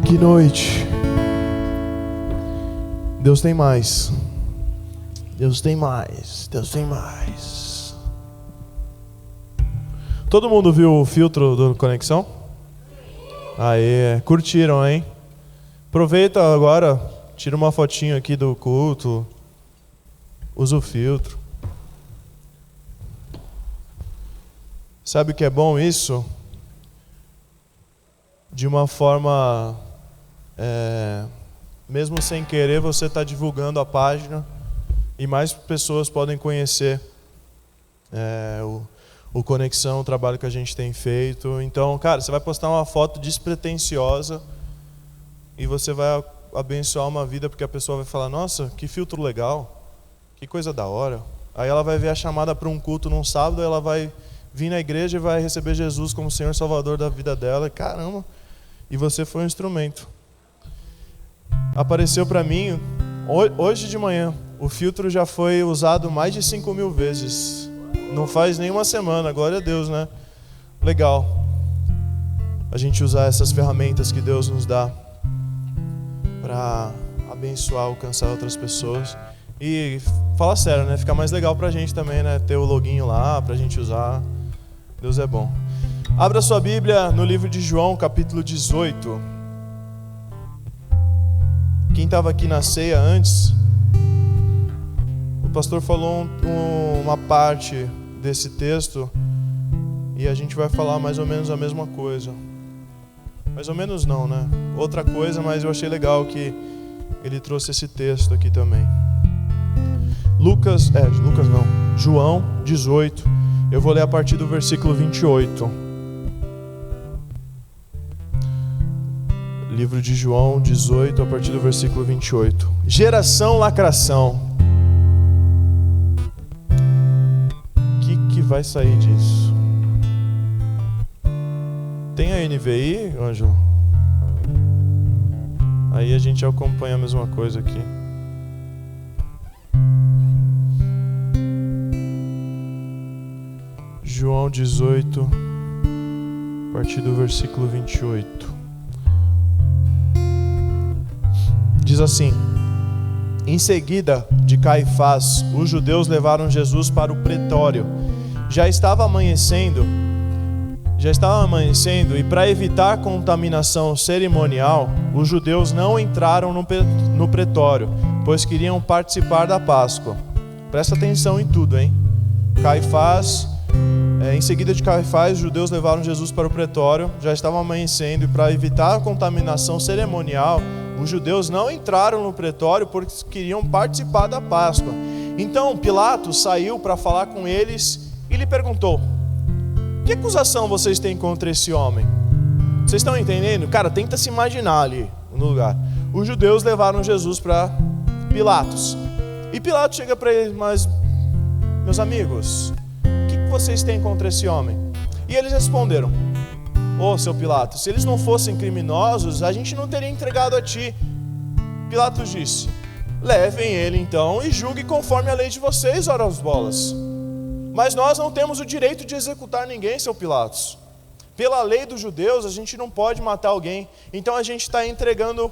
Que noite. Deus tem mais. Deus tem mais. Deus tem mais. Todo mundo viu o filtro do Conexão? Aê, curtiram, hein? Aproveita agora, tira uma fotinho aqui do culto. Usa o filtro. Sabe o que é bom isso? De uma forma, mesmo sem querer, você está divulgando a página e mais pessoas podem conhecer o Conexão, o trabalho que a gente tem feito. Então, cara, você vai postar uma foto despretensiosa e você vai abençoar uma vida, porque a pessoa vai falar: nossa, que filtro legal, que coisa da hora. Aí ela vai ver a chamada para um culto num sábado, ela vai vir na igreja e vai receber Jesus como Senhor e Salvador da vida dela. Caramba! E você foi um instrumento. Apareceu para mim, hoje de manhã, o filtro já foi usado mais de 5.000 vezes. Não faz nenhuma semana, glória a Deus, né? Legal. A gente usar essas ferramentas que Deus nos dá para abençoar, alcançar outras pessoas. E fala sério, né? Fica mais legal pra gente também, né? Ter o loginho lá pra gente usar. Deus é bom. Abra sua Bíblia no livro de João, capítulo 18. Quem estava aqui na ceia antes, o pastor falou uma parte desse texto e a gente vai falar mais ou menos a mesma coisa. Mais ou menos não, né? Outra coisa, mas eu achei legal que ele trouxe esse texto aqui também. João 18. Eu vou ler a partir do versículo 28. Livro de João 18, a partir do versículo 28. Geração lacração. O que vai sair disso? Tem a NVI, Ângelo? Aí a gente acompanha a mesma coisa aqui. João 18, a partir do versículo 28. Diz assim: em seguida de Caifás, os judeus levaram Jesus para o pretório. Já estava amanhecendo e para evitar contaminação cerimonial, os judeus não entraram no pretório, pois queriam participar da Páscoa. Presta atenção em tudo, hein? Em seguida de Caifás, os judeus levaram Jesus para o pretório. Já estava amanhecendo e para evitar a contaminação cerimonial, os judeus não entraram no pretório porque queriam participar da Páscoa. Então Pilatos saiu para falar com eles e lhe perguntou: que acusação vocês têm contra esse homem? Vocês estão entendendo? Cara, tenta se imaginar ali no lugar. Os judeus levaram Jesus para Pilatos. E Pilatos chega para eles: mas, meus amigos, o que vocês têm contra esse homem? E eles responderam: seu Pilatos, se eles não fossem criminosos, a gente não teria entregado a ti. Pilatos disse: levem ele então e julgue conforme a lei de vocês, ora as bolas. Mas nós não temos o direito de executar ninguém, seu Pilatos. Pela lei dos judeus, a gente não pode matar alguém. Então a gente está entregando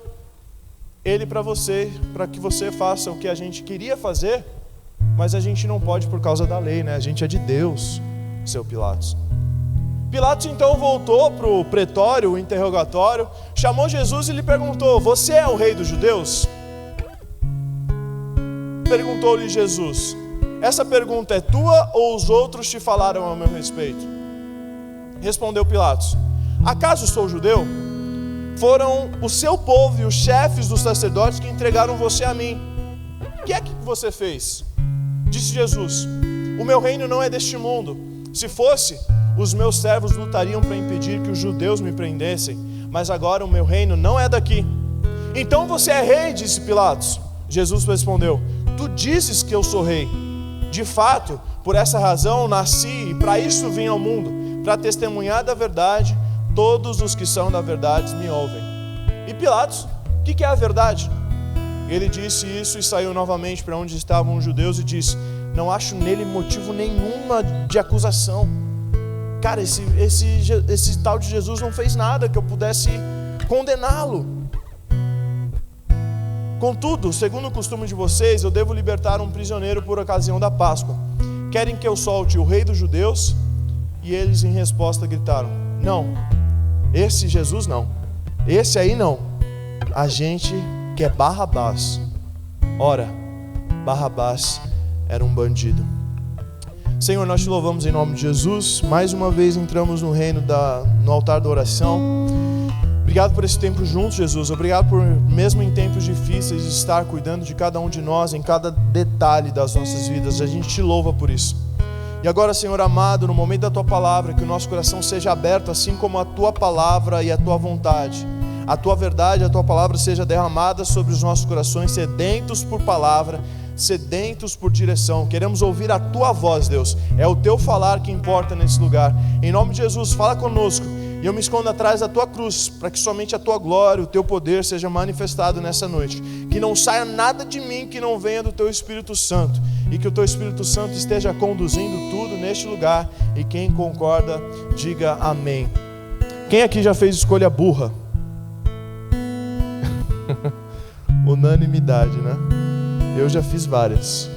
ele para você, para que você faça o que a gente queria fazer, mas a gente não pode por causa da lei, né? A gente é de Deus, seu Pilatos. Pilatos então voltou para o pretório, o interrogatório, chamou Jesus e lhe perguntou: você é o rei dos judeus? Perguntou-lhe Jesus: essa pergunta é tua ou os outros te falaram a meu respeito? Respondeu Pilatos: acaso sou judeu? Foram o seu povo e os chefes dos sacerdotes que entregaram você a mim. O que é que você fez? Disse Jesus: o meu reino não é deste mundo. Se fosse, os meus servos lutariam para impedir que os judeus me prendessem, mas agora o meu reino não é daqui. Então você é rei, disse Pilatos. Jesus respondeu: tu dizes que eu sou rei. De fato, por essa razão nasci e para isso vim ao mundo, para testemunhar da verdade. Todos os que são da verdade me ouvem. E Pilatos: o que é a verdade? Ele disse isso e saiu novamente para onde estavam os judeus e disse: não acho nele motivo nenhuma de acusação. Cara, esse tal de Jesus não fez nada que eu pudesse condená-lo. Contudo, segundo o costume de vocês, eu devo libertar um prisioneiro por ocasião da Páscoa. Querem que eu solte o rei dos judeus? E eles em resposta gritaram: não, esse Jesus não, esse aí não, a gente quer Barrabás. Ora, Barrabás era um bandido. Senhor, nós te louvamos em nome de Jesus. Mais uma vez entramos no reino no altar da oração. Obrigado por esse tempo juntos, Jesus. Obrigado por, mesmo em tempos difíceis, estar cuidando de cada um de nós, em cada detalhe das nossas vidas. A gente te louva por isso. E agora, Senhor amado, no momento da Tua Palavra, que o nosso coração seja aberto, assim como a Tua Palavra e a Tua vontade. A Tua verdade, a Tua Palavra seja derramada sobre os nossos corações, sedentos por palavra, sedentos por direção. Queremos ouvir a Tua voz, Deus. É o Teu falar que importa nesse lugar. Em nome de Jesus, fala conosco. E eu me escondo atrás da Tua cruz, para que somente a Tua glória, o Teu poder seja manifestado nessa noite. Que não saia nada de mim que não venha do Teu Espírito Santo. E que o Teu Espírito Santo esteja conduzindo tudo neste lugar. E quem concorda, diga amém. Quem aqui já fez escolha burra? Unanimidade, né? Eu já fiz várias.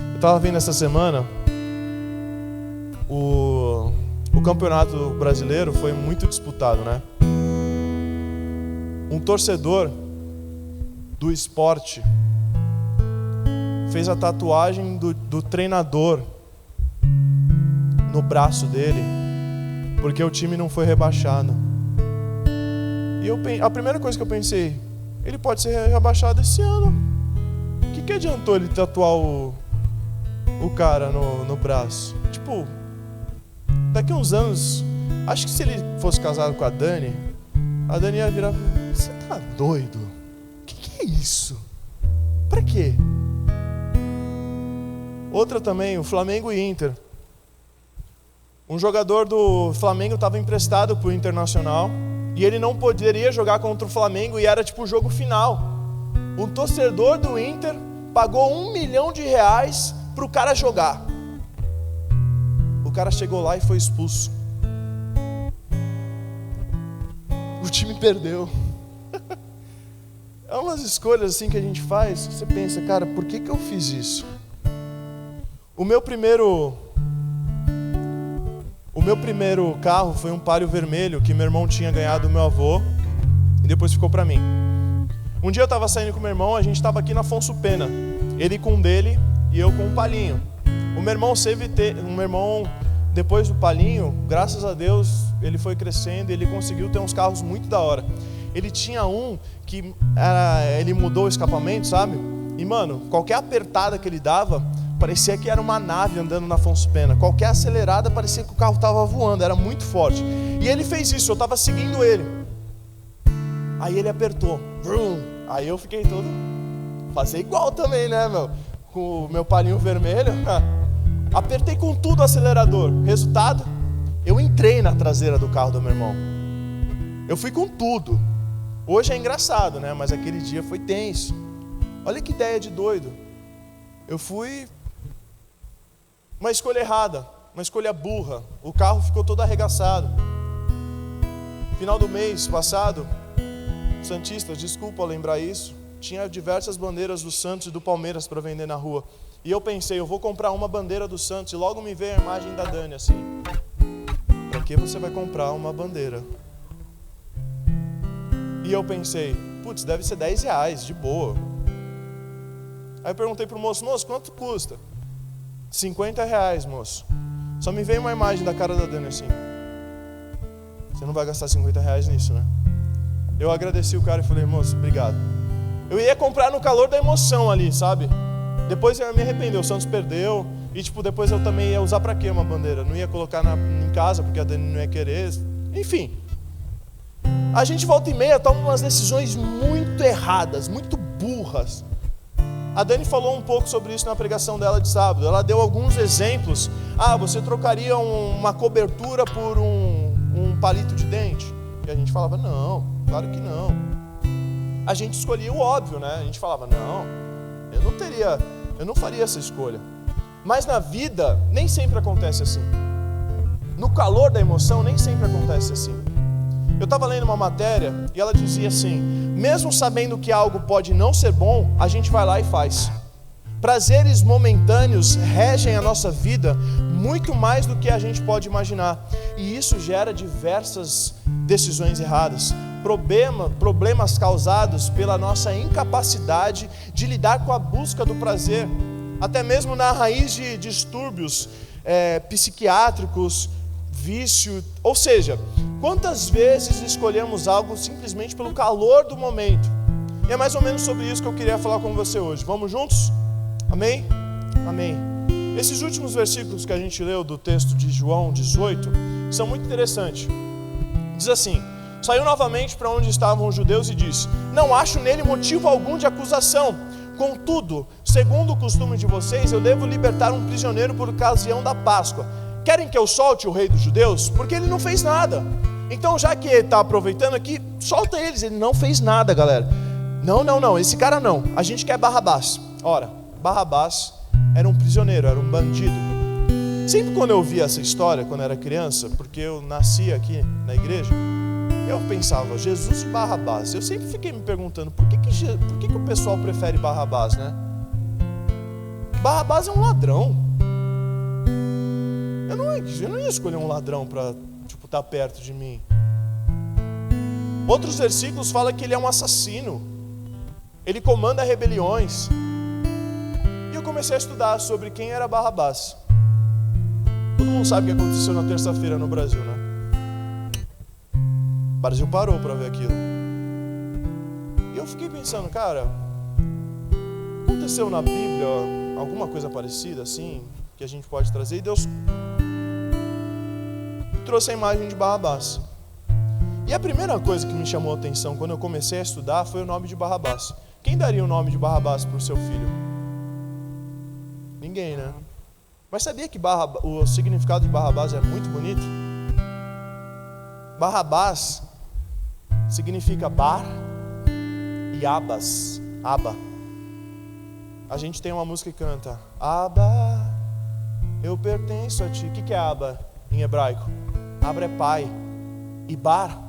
Eu estava vendo essa semana o campeonato brasileiro foi muito disputado, né? Um torcedor do esporte fez a tatuagem do treinador no braço dele, porque o time não foi rebaixado. E a primeira coisa que eu pensei, ele pode ser rebaixado esse ano. O que adiantou ele tatuar o cara no braço? Tipo, daqui a uns anos, acho que se ele fosse casado com a Dani ia virar: você tá doido? O que é isso? Pra quê? Outra também, o Flamengo e Inter. Um jogador do Flamengo estava emprestado pro Internacional e ele não poderia jogar contra o Flamengo e era tipo o jogo final. Um torcedor do Inter pagou R$1 milhão pro cara jogar. O cara chegou lá e foi expulso. O time perdeu. É umas escolhas assim que a gente faz. Você pensa, cara, por que eu fiz isso? O meu primeiro carro foi um Palio vermelho que meu irmão tinha ganhado do meu avô e depois ficou pra mim. Um dia eu estava saindo com meu irmão, a gente estava aqui na Afonso Pena. Ele com um dele e eu com um Palinho. O meu irmão, depois do Palinho, graças a Deus, ele foi crescendo e ele conseguiu ter uns carros muito da hora. Ele tinha um que ele mudou o escapamento, sabe? E mano, qualquer apertada que ele dava, parecia que era uma nave andando na Afonso Pena. Qualquer acelerada parecia que o carro estava voando, era muito forte. E ele fez isso, eu estava seguindo ele. Aí ele apertou, vrum. Aí eu fiquei todo, fazer igual também, né, meu? Com o meu Palinho vermelho, apertei com tudo o acelerador. Resultado, eu entrei na traseira do carro do meu irmão. Eu fui com tudo. Hoje é engraçado, né? Mas aquele dia foi tenso. Olha que ideia de doido. Eu fui uma escolha errada, uma escolha burra. O carro ficou todo arregaçado. Final do mês passado, Santistas, desculpa lembrar isso, tinha diversas bandeiras do Santos e do Palmeiras para vender na rua. E eu pensei, eu vou comprar uma bandeira do Santos. E logo me veio a imagem da Dani assim: para que você vai comprar uma bandeira? E eu pensei, putz, deve ser R$10, de boa. Aí eu perguntei pro moço, quanto custa? R$50, moço. Só me veio uma imagem da cara da Dani assim: você não vai gastar R$50 nisso, né? Eu agradeci o cara e falei, moço, obrigado. Eu ia comprar no calor da emoção ali, sabe? Depois eu me arrependi, o Santos perdeu. E tipo, depois eu também ia usar pra quê uma bandeira? Não ia colocar em casa, porque a Dani não ia querer. Enfim. A gente volta e meia toma umas decisões muito erradas, muito burras. A Dani falou um pouco sobre isso na pregação dela de sábado. Ela deu alguns exemplos. Você trocaria uma cobertura por um palito de dente? E a gente falava, não, claro que não. A gente escolhia o óbvio, né? A gente falava, não, eu não faria essa escolha. Mas na vida, nem sempre acontece assim. No calor da emoção, nem sempre acontece assim. Eu estava lendo uma matéria e ela dizia assim: mesmo sabendo que algo pode não ser bom, a gente vai lá e faz. Prazeres momentâneos regem a nossa vida muito mais do que a gente pode imaginar. E isso gera diversas decisões erradas. Problemas causados pela nossa incapacidade de lidar com a busca do prazer. Até mesmo na raiz de distúrbios psiquiátricos, vício. Ou seja, quantas vezes escolhemos algo simplesmente pelo calor do momento? E é mais ou menos sobre isso que eu queria falar com você hoje. Vamos juntos? Amém? Amém. Esses últimos versículos que a gente leu do texto de João 18 são muito interessantes. Diz assim: saiu novamente para onde estavam os judeus e disse: não acho nele motivo algum de acusação. Contudo, segundo o costume de vocês, eu devo libertar um prisioneiro por ocasião da Páscoa. Querem que eu solte o rei dos judeus? Porque ele não fez nada. Então, já que ele está aproveitando aqui, solta eles. Ele não fez nada, galera. Não, esse cara não. A gente quer Barrabás. Ora, Barrabás era um prisioneiro, era um bandido. Sempre quando eu via essa história, quando eu era criança, porque eu nasci aqui na igreja, eu pensava, Jesus e Barrabás. Eu sempre fiquei me perguntando, por que o pessoal prefere Barrabás, né? Barrabás é um ladrão. Eu não ia escolher um ladrão para estar perto de mim. Outros versículos falam que ele é um assassino. Ele comanda rebeliões. E eu comecei a estudar sobre quem era Barrabás. Todo mundo sabe o que aconteceu na terça-feira no Brasil, né? O Brasil parou para ver aquilo. E eu fiquei pensando, cara, aconteceu na Bíblia alguma coisa parecida assim, que a gente pode trazer? E Deus trouxe a imagem de Barrabás. E a primeira coisa que me chamou a atenção quando eu comecei a estudar foi o nome de Barrabás. Quem daria o nome de Barrabás para o seu filho? Ninguém, né? Mas sabia que o significado de Barrabás é muito bonito? Barrabás significa bar e abas, aba. A gente tem uma música que canta: Aba, eu pertenço a ti. O que é aba em hebraico? Abra é pai. E bar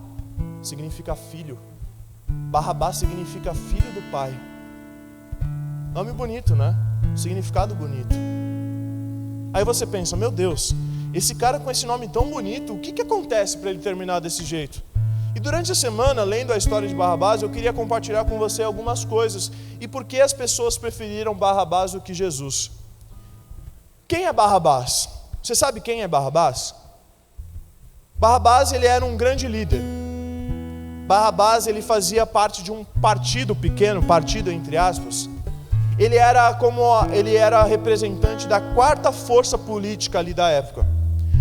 significa filho. Barrabás significa filho do pai. Nome bonito, né? Significado bonito. Aí você pensa, meu Deus, esse cara com esse nome tão bonito, o que acontece para ele terminar desse jeito? E durante a semana, lendo a história de Barrabás, eu queria compartilhar com você algumas coisas e por que as pessoas preferiram Barrabás do que Jesus. Quem é Barrabás? Você sabe quem é Barrabás? Barrabás, ele era um grande líder. Barrabás, ele fazia parte de um partido pequeno, partido entre aspas. Ele era representante da quarta força política ali da época.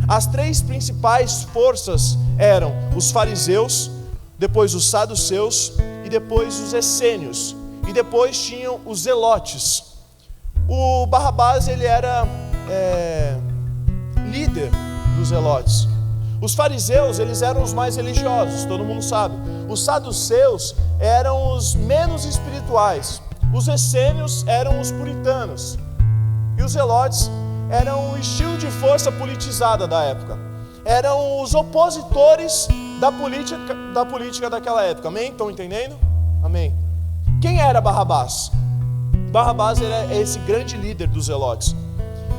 As três principais forças eram os fariseus, depois os saduceus e depois os essênios. E depois tinham os zelotes. O Barrabás, ele era líder dos zelotes. Os fariseus, eles eram os mais religiosos, todo mundo sabe. Os saduceus eram os menos espirituais. Os essênios eram os puritanos. E os zelotes eram o estilo de força politizada da época. Eram os opositores da política daquela época. Amém? Estão entendendo? Amém. Quem era Barrabás? Barrabás era esse grande líder dos zelotes.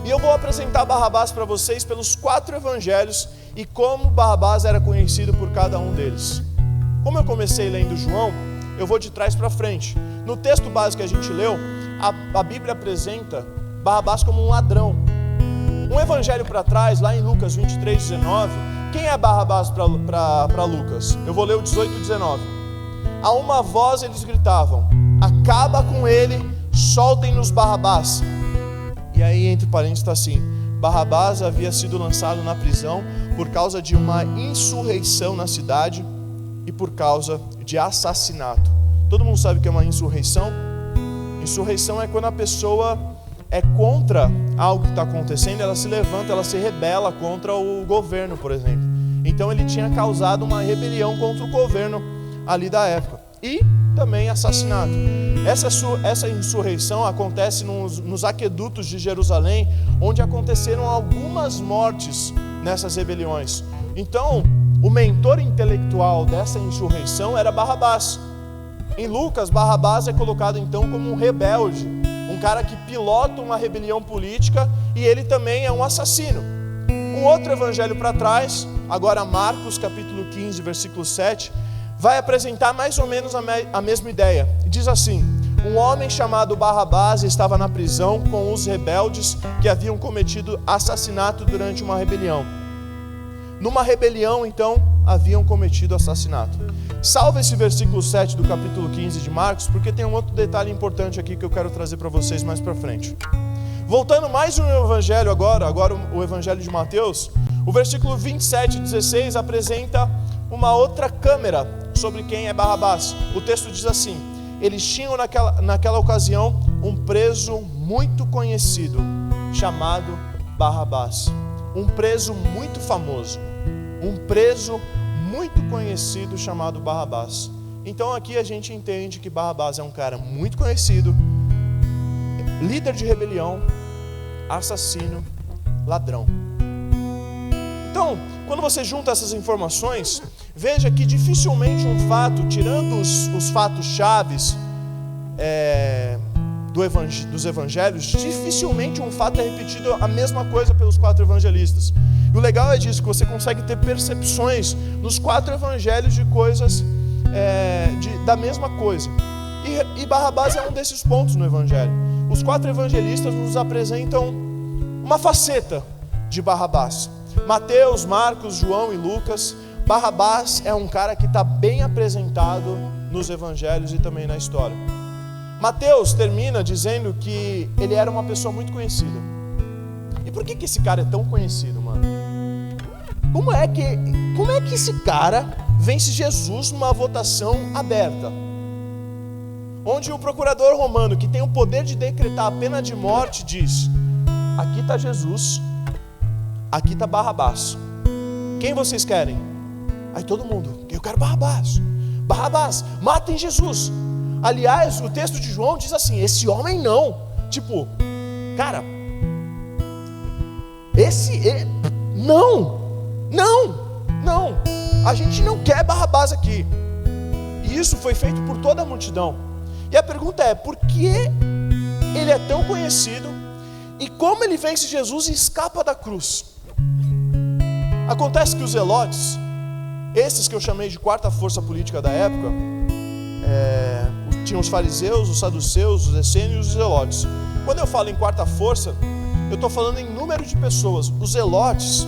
E eu vou apresentar Barrabás para vocês pelos 4 evangelhos e como Barrabás era conhecido por cada um deles. Como eu comecei lendo João, eu vou de trás para frente. No texto básico que a gente leu, a Bíblia apresenta Barrabás como um ladrão. Um evangelho para trás, lá em Lucas 23:19, quem é Barrabás para Lucas? Eu vou ler o 18:19. A uma voz eles gritavam: acaba com ele, soltem-nos Barrabás. E aí entre parênteses está assim: Barrabás havia sido lançado na prisão por causa de uma insurreição na cidade e por causa de assassinato. Todo mundo sabe o que é uma insurreição? Insurreição é quando a pessoa é contra algo que está acontecendo, ela se levanta, ela se rebela contra o governo, por exemplo. Então ele tinha causado uma rebelião contra o governo ali da época. E também assassinato. Essa insurreição acontece nos aquedutos de Jerusalém, onde aconteceram algumas mortes nessas rebeliões. Então, o mentor intelectual dessa insurreição era Barrabás. Em Lucas, Barrabás é colocado então como um rebelde, um cara que pilota uma rebelião política, e ele também é um assassino. Um outro evangelho para trás, agora Marcos capítulo 15, versículo 7, vai apresentar mais ou menos a mesma ideia. Diz assim: um homem chamado Barrabás estava na prisão com os rebeldes que haviam cometido assassinato durante uma rebelião. Numa rebelião, então, haviam cometido assassinato. Salva esse versículo 7 do capítulo 15 de Marcos, porque tem um outro detalhe importante aqui que eu quero trazer para vocês mais para frente. Voltando mais um evangelho agora o evangelho de Mateus, o versículo 27 e 16 apresenta uma outra câmera sobre quem é Barrabás. O texto diz assim: eles tinham naquela ocasião um preso muito conhecido, chamado Barrabás. Um preso muito famoso, um preso muito conhecido chamado Barrabás. Então aqui a gente entende que Barrabás é um cara muito conhecido, líder de rebelião, assassino, ladrão. Então, quando você junta essas informações, veja que dificilmente um fato, tirando os fatos chaves dos evangelhos, dificilmente um fato é repetido a mesma coisa pelos 4 evangelistas. E o legal é disso, que você consegue ter percepções nos 4 evangelhos de coisas da mesma coisa. E Barrabás é um desses pontos no evangelho. Os 4 evangelistas nos apresentam uma faceta de Barrabás. Mateus, Marcos, João e Lucas. Barrabás é um cara que está bem apresentado nos evangelhos e também na história. Mateus termina dizendo que ele era uma pessoa muito conhecida. E por que esse cara é tão conhecido, mano? Como é que esse cara vence Jesus numa votação aberta? Onde o procurador romano, que tem o poder de decretar a pena de morte, diz: aqui está Jesus, aqui está Barrabás. Quem vocês querem? Aí todo mundo: eu quero Barrabás. Barrabás, matem Jesus. Aliás, o texto de João diz assim: esse homem não. Tipo, cara, não, a gente não quer Barrabás aqui. E isso foi feito por toda a multidão. E a pergunta é: por que ele é tão conhecido e como ele vence Jesus e escapa da cruz? Acontece que os zelotes, esses que eu chamei de quarta força política da época, tinham os fariseus, os saduceus, os essênios e os zelotes. Quando eu falo em quarta força, eu estou falando em número de pessoas. Os zelotes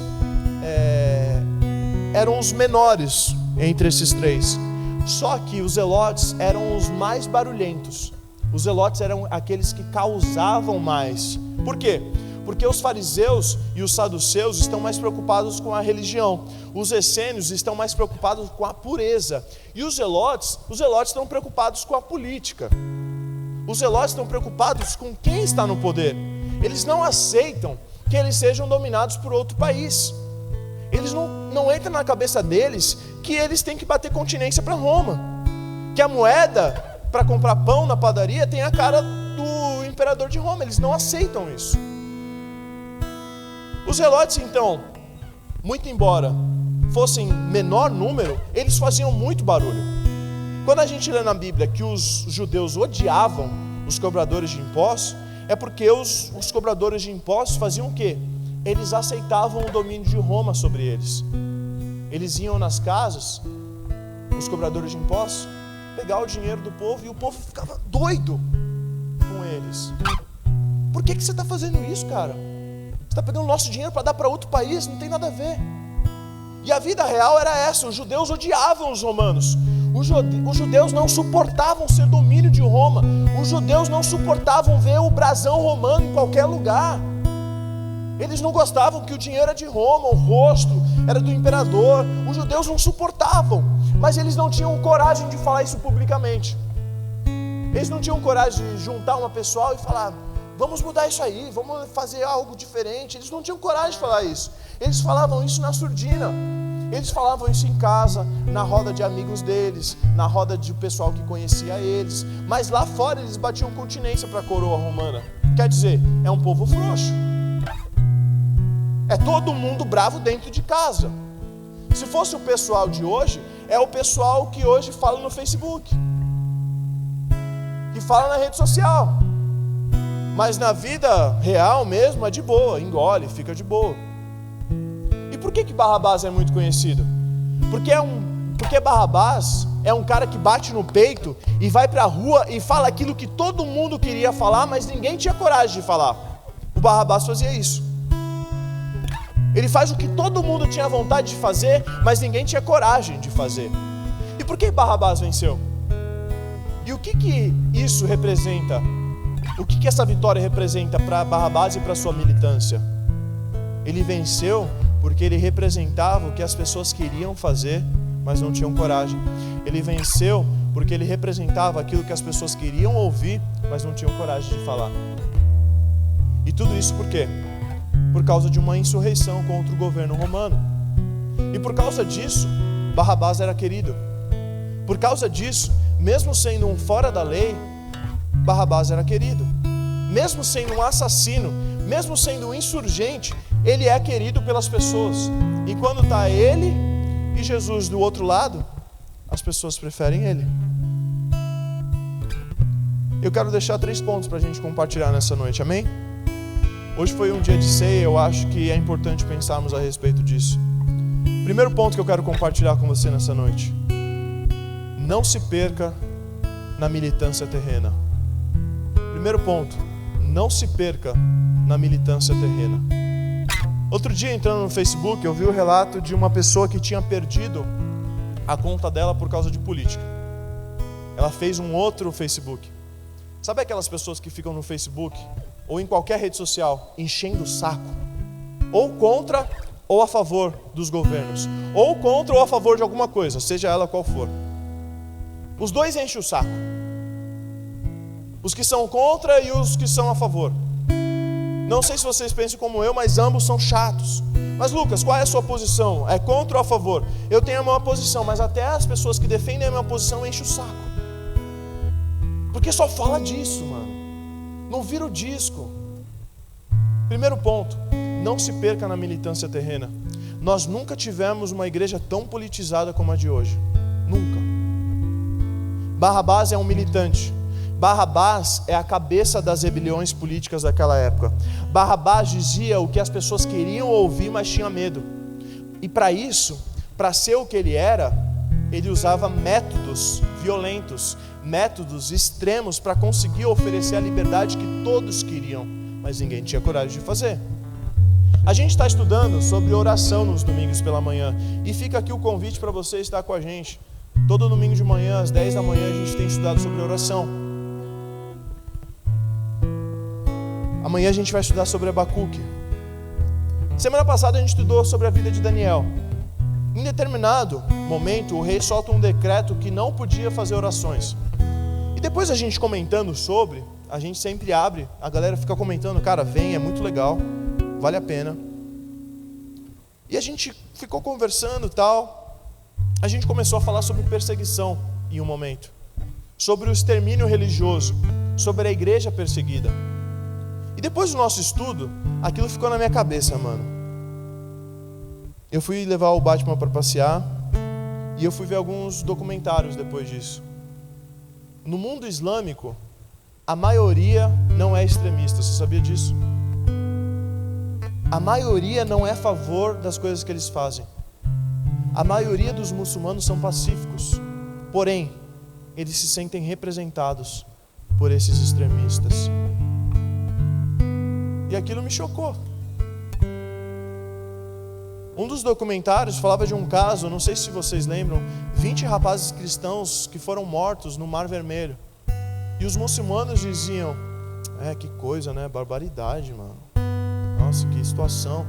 eram os menores entre esses 3. Só que os zelotes eram os mais barulhentos. Os zelotes eram aqueles que causavam mais. Por quê? Porque os fariseus e os saduceus estão mais preocupados com a religião. Os essênios estão mais preocupados com a pureza. E os zelotes estão preocupados com a política. Os zelotes estão preocupados com quem está no poder. Eles não aceitam que eles sejam dominados por outro país. Eles não entra na cabeça deles que eles têm que bater continência para Roma. Que a moeda para comprar pão na padaria tem a cara do imperador de Roma. Eles não aceitam isso. Os zelotes, então, muito embora fossem menor número, eles faziam muito barulho. Quando a gente lê na Bíblia que os judeus odiavam os cobradores de impostos, é porque os cobradores de impostos faziam o quê? Eles aceitavam o domínio de Roma sobre eles. Eles iam nas casas, os cobradores de impostos, pegar o dinheiro do povo, e o povo ficava doido com eles. Por que você está fazendo isso, cara? Você está pegando o nosso dinheiro para dar para outro país, não tem nada a ver. E a vida real era essa: os judeus odiavam os romanos. Os judeus não suportavam ser domínio de Roma. Os judeus não suportavam ver o brasão romano em qualquer lugar. Eles não gostavam que o dinheiro era de Roma, o rosto era do imperador. Os judeus não suportavam, mas eles não tinham coragem de falar isso publicamente. Eles não tinham coragem de juntar uma pessoal e falar: vamos mudar isso aí, vamos fazer algo diferente. Eles não tinham coragem de falar isso. Eles falavam isso na surdina. Eles falavam isso em casa, na roda de amigos deles, na roda de pessoal que conhecia eles. Mas lá fora eles batiam continência para a coroa romana. Quer dizer, é um povo frouxo. É todo mundo bravo dentro de casa. Se fosse o pessoal de hoje, é o pessoal que hoje fala no Facebook. fala na rede social. Mas na vida real mesmo é de boa, engole, fica de boa. E por que Barrabás é muito conhecido? Porque Barrabás é um cara que bate no peito e vai para a rua e fala aquilo que todo mundo queria falar, mas ninguém tinha coragem de falar. O Barrabás fazia isso. Ele faz o que todo mundo tinha vontade de fazer, mas ninguém tinha coragem de fazer. E por que Barrabás venceu? E o que isso representa? O que essa vitória representa para Barrabás e para sua militância? Ele venceu porque ele representava o que as pessoas queriam fazer, mas não tinham coragem. Ele venceu porque ele representava aquilo que as pessoas queriam ouvir, mas não tinham coragem de falar. E tudo isso por quê? Por causa de uma insurreição contra o governo romano. E por causa disso, Barrabás era querido. Por causa disso, mesmo sendo um fora da lei, Barrabás era querido. Mesmo sendo um assassino, mesmo sendo um insurgente, ele é querido pelas pessoas. E quando está ele e Jesus do outro lado, as pessoas preferem ele. Eu quero deixar 3 pontos para a gente compartilhar nessa noite, amém? Hoje foi um dia de ceia, eu acho que é importante pensarmos a respeito disso. Primeiro ponto que eu quero compartilhar com você nessa noite: não se perca na militância terrena. Primeiro ponto, não se perca na militância terrena. Outro dia, entrando no Facebook, eu vi o relato de uma pessoa que tinha perdido a conta dela por causa de política. Ela fez um outro Facebook. Sabe aquelas pessoas que ficam no Facebook ou em qualquer rede social enchendo o saco, ou contra ou a favor dos governos, ou contra ou a favor de alguma coisa, seja ela qual for? Os dois enchem o saco, os que são contra e os que são a favor. Não sei se vocês pensam como eu, mas ambos são chatos. Mas Lucas, qual é a sua posição? É contra ou a favor? Eu tenho a minha posição, mas até as pessoas que defendem a minha posição enchem o saco, porque só fala disso, mano. Não vira o disco. Primeiro ponto, não se perca na militância terrena. Nós nunca tivemos uma igreja tão politizada como a de hoje. Nunca. Barrabás é um militante. Barrabás é a cabeça das rebeliões políticas daquela época. Barrabás dizia o que as pessoas queriam ouvir, mas tinha medo. E para isso, para ser o que ele era, ele usava métodos violentos, métodos extremos para conseguir oferecer a liberdade que todos queriam, mas ninguém tinha coragem de fazer. A gente está estudando sobre oração nos domingos pela manhã, e fica aqui o convite para você estar com a gente. Todo domingo de manhã, às 10 da manhã, a gente tem estudado sobre oração. Amanhã a gente vai estudar sobre Abacuque. Semana passada a gente estudou sobre a vida de Daniel. Em determinado momento, o rei solta um decreto que não podia fazer orações. E depois a gente comentando sobre, a gente sempre abre, a galera fica comentando, cara, vem, é muito legal, vale a pena. E a gente ficou conversando e tal. A gente começou a falar sobre perseguição em um momento, sobre o extermínio religioso, sobre a igreja perseguida. E depois do nosso estudo, aquilo ficou na minha cabeça, mano. Eu fui levar o Batman para passear e eu fui ver alguns documentários depois disso. No mundo islâmico, a maioria não é extremista, você sabia disso? A maioria não é a favor das coisas que eles fazem. A maioria dos muçulmanos são pacíficos, porém, eles se sentem representados por esses extremistas. E aquilo me chocou. Um dos documentários falava de um caso, não sei se vocês lembram, 20 rapazes cristãos que foram mortos no Mar Vermelho. E os muçulmanos diziam, que coisa, né? Barbaridade, mano. Nossa, que situação.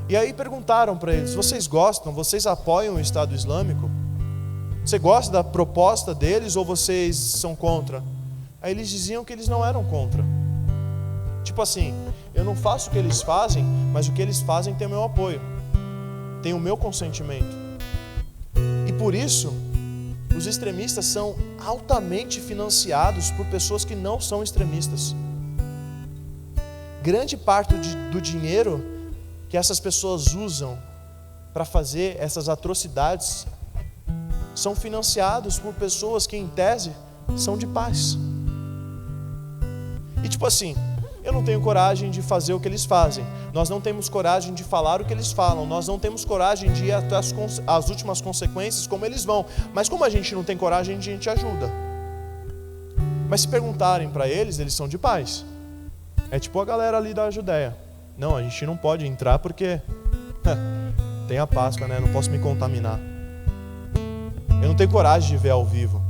E aí perguntaram para eles, vocês gostam, vocês apoiam o Estado Islâmico? Você gosta da proposta deles ou vocês são contra? Aí eles diziam que eles não eram contra. Tipo assim, eu não faço o que eles fazem, mas o que eles fazem tem o meu apoio, tem o meu consentimento. E por isso, os extremistas são altamente financiados por pessoas que não são extremistas. Grande parte do dinheiro que essas pessoas usam para fazer essas atrocidades são financiados por pessoas que, em tese, são de paz. E tipo assim, eu não tenho coragem de fazer o que eles fazem. Nós não temos coragem de falar o que eles falam. Nós não temos coragem de ir até as últimas consequências como eles vão. Mas como a gente não tem coragem, a gente ajuda. Mas se perguntarem para eles, eles são de paz. É tipo a galera ali da Judéia. Não, a gente não pode entrar porque tem a Páscoa, né? Não posso me contaminar. Eu não tenho coragem de ver ao vivo.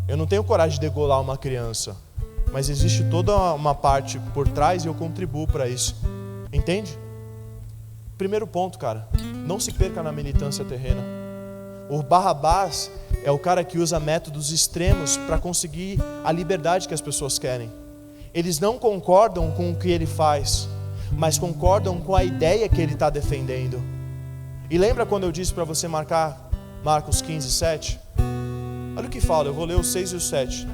Eu não tenho coragem de degolar uma criança. Mas existe toda uma parte por trás e eu contribuo para isso. Entende? Primeiro ponto, cara. Não se perca na militância terrena. O Barrabás é o cara que usa métodos extremos para conseguir a liberdade que as pessoas querem. Eles não concordam com o que ele faz, mas concordam com a ideia que ele está defendendo. E lembra quando eu disse para você marcar Marcos 15, 7? Olha o que fala, eu vou ler o 6 e o 7.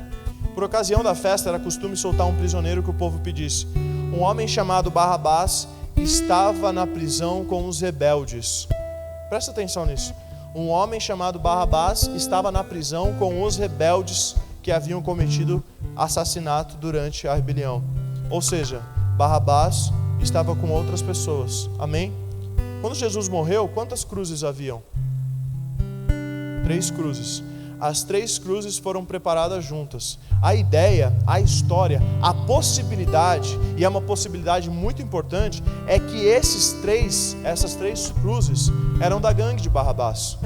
Por ocasião da festa era costume soltar um prisioneiro que o povo pedisse. Um homem chamado Barrabás estava na prisão com os rebeldes. Presta atenção nisso. Um homem chamado Barrabás estava na prisão com os rebeldes que haviam cometido assassinato durante a rebelião. Ou seja, Barrabás estava com outras pessoas. Amém? Quando Jesus morreu, quantas cruzes haviam? 3 cruzes. As 3 cruzes foram preparadas juntas. A ideia, a história, a possibilidade, e é uma possibilidade muito importante, é que essas três cruzes eram da gangue de Barrabás.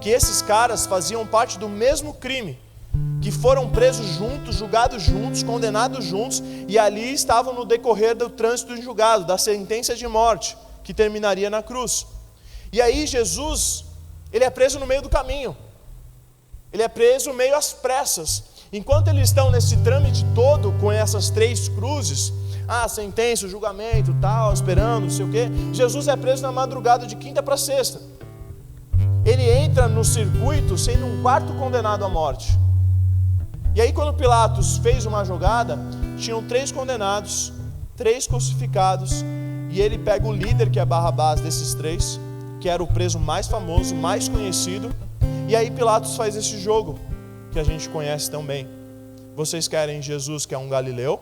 Que esses caras faziam parte do mesmo crime, que foram presos juntos, julgados juntos, condenados juntos, e ali estavam no decorrer do trânsito em julgado, da sentença de morte, que terminaria na cruz. E aí Jesus, ele é preso no meio do caminho. Ele é preso meio às pressas. Enquanto eles estão nesse trâmite todo com essas 3 cruzes, a sentença, o julgamento, tal, esperando, não sei o quê, Jesus é preso na madrugada de quinta para sexta. Ele entra no circuito sendo um 4º condenado à morte. E aí quando Pilatos fez uma jogada, tinham 3 condenados, 3 crucificados, e ele pega o líder, que é Barrabás, desses 3, que era o preso mais famoso, mais conhecido. E aí Pilatos faz esse jogo, que a gente conhece tão bem. Vocês querem Jesus, que é um galileu,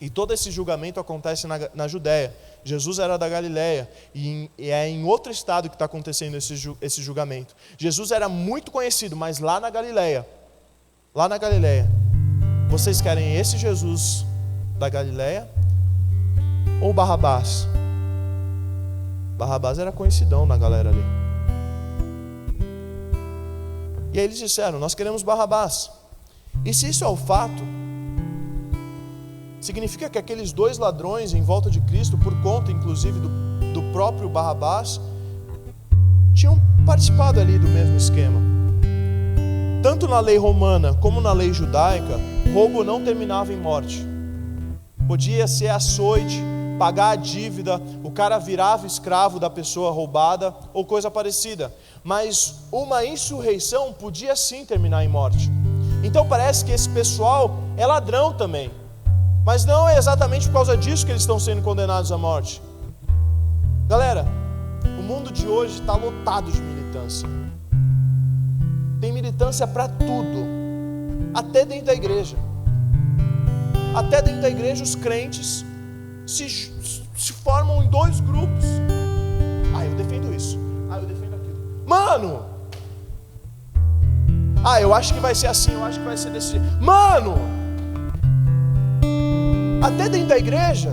e todo esse julgamento acontece na Judéia. Jesus era da Galileia, e é em outro estado que está acontecendo esse julgamento. Jesus era muito conhecido, mas lá na Galileia, vocês querem esse Jesus da Galileia ou Barrabás? Barrabás era conhecidão na galera ali. E aí eles disseram, nós queremos Barrabás. E se isso é o fato, significa que aqueles 2 ladrões em volta de Cristo, por conta inclusive do próprio Barrabás, tinham participado ali do mesmo esquema. Tanto na lei romana como na lei judaica, roubo não terminava em morte. Podia ser açoite, pagar a dívida, o cara virava escravo da pessoa roubada ou coisa parecida. Mas uma insurreição podia sim terminar em morte. Então parece que esse pessoal é ladrão também. Mas não é exatamente por causa disso que eles estão sendo condenados à morte. Galera, o mundo de hoje está lotado de militância. Tem militância para tudo. Até dentro da igreja. Até dentro da igreja os crentes se formam em 2 grupos. Eu defendo isso. Eu defendo aquilo. Mano! Eu acho que vai ser assim, eu acho que vai ser desse jeito. Mano! Até dentro da igreja.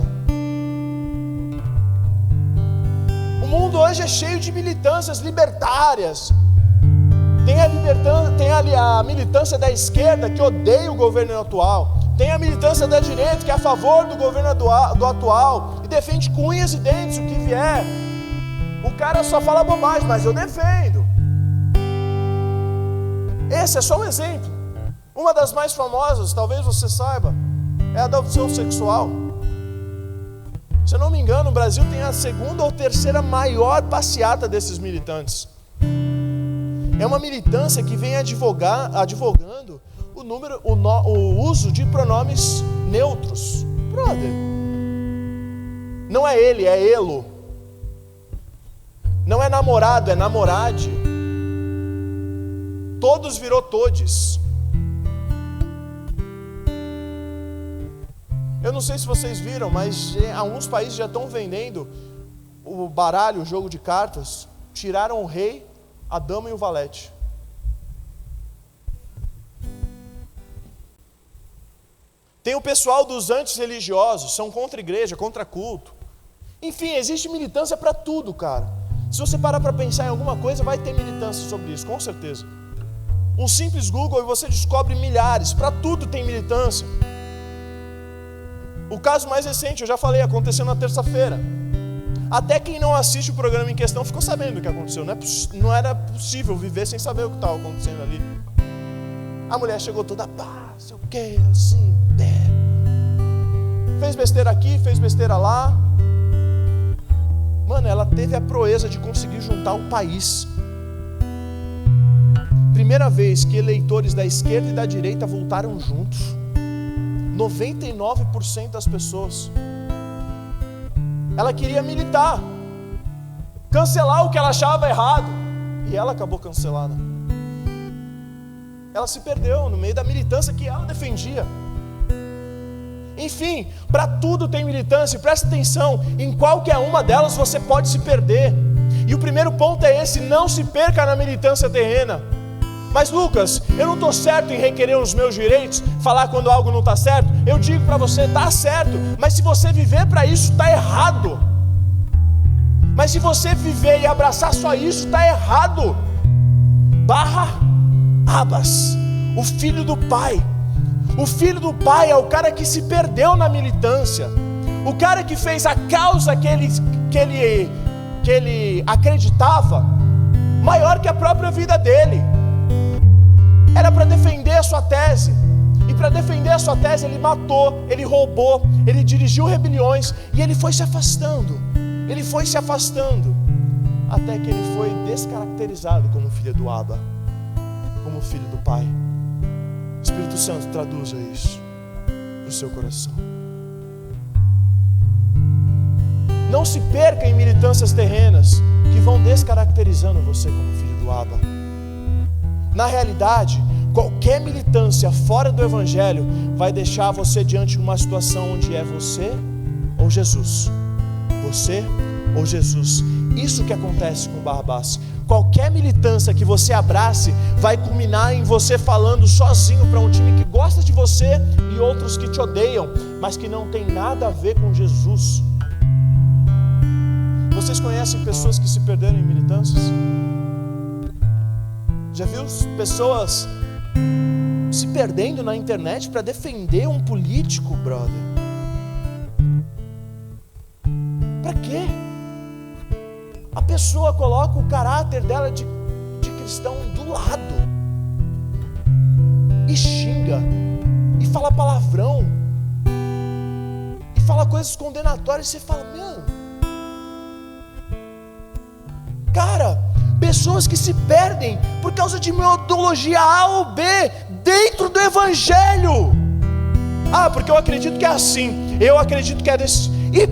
O mundo hoje é cheio de militâncias libertárias. Tem a militância da esquerda que odeia o governo atual. Tem a militância da direita que é a favor do governo do atual e defende com unhas e dentes o que vier. O cara só fala bobagem, mas eu defendo. Esse é só um exemplo. Uma das mais famosas, talvez você saiba, é a da opção sexual. Se eu não me engano, o Brasil tem a 2ª ou 3ª maior passeata desses militantes. É uma militância que vem advogando o uso de pronomes neutros. Brother, não é ele, é elo. Não é namorado, é namorade. Todos virou todes. não sei se vocês viram, mas alguns países já estão vendendo o baralho, o jogo de cartas. Tiraram o rei, a dama e o valete. Tem o pessoal dos antirreligiosos, são contra a igreja, contra culto. Enfim, existe militância para tudo, cara. Se você parar para pensar em alguma coisa, vai ter militância sobre isso, com certeza. Um simples Google e você descobre milhares, para tudo tem militância. O caso mais recente, eu já falei, aconteceu na terça-feira. Até quem não assiste o programa em questão ficou sabendo o que aconteceu. Não era possível viver sem saber o que estava acontecendo ali. A mulher chegou toda sei o que, assim, fez besteira aqui, fez besteira lá. Mano, ela teve a proeza de conseguir juntar o país. Primeira vez que eleitores da esquerda e da direita voltaram juntos. 99% das pessoas. Ela queria militar, cancelar o que ela achava errado, e ela acabou cancelada. Ela se perdeu no meio da militância que ela defendia. Enfim, para tudo tem militância, presta atenção, em qualquer uma delas você pode se perder. E o primeiro ponto é esse: não se perca na militância terrena. Mas Lucas, eu não estou certo em requerer os meus direitos, falar quando algo não está certo. Eu digo para você, está certo, mas se você viver para isso, está errado. Mas se você viver e abraçar só isso, está errado. Barrabás, o filho do pai. O filho do pai é o cara que se perdeu na militância. O cara que fez a causa que ele acreditava maior que a própria vida dele. Era para defender a sua tese. E para defender a sua tese ele matou, ele roubou, ele dirigiu rebeliões. E ele foi se afastando. Ele foi se afastando. Até que ele foi descaracterizado como filho do Abba, como filho do Pai. Espírito Santo, traduza isso para o seu coração. Não se perca em militâncias terrenas que vão descaracterizando você como filho do Abba. Na realidade, qualquer militância fora do Evangelho vai deixar você diante de uma situação onde é você ou Jesus. Você ou Jesus. Isso que acontece com Barrabás. Qualquer militância que você abrace vai culminar em você falando sozinho para um time que gosta de você e outros que te odeiam, mas que não tem nada a ver com Jesus. Vocês conhecem pessoas que se perderam em militâncias? Já viu pessoas se perdendo na internet para defender um político, brother? Para quê? A pessoa coloca o caráter dela de cristão do lado e xinga, e fala palavrão, e fala coisas condenatórias, e você fala, meu, cara, pessoas que se perdem por causa de metodologia A ou B dentro do Evangelho. Porque eu acredito que é assim, eu acredito que é desse, e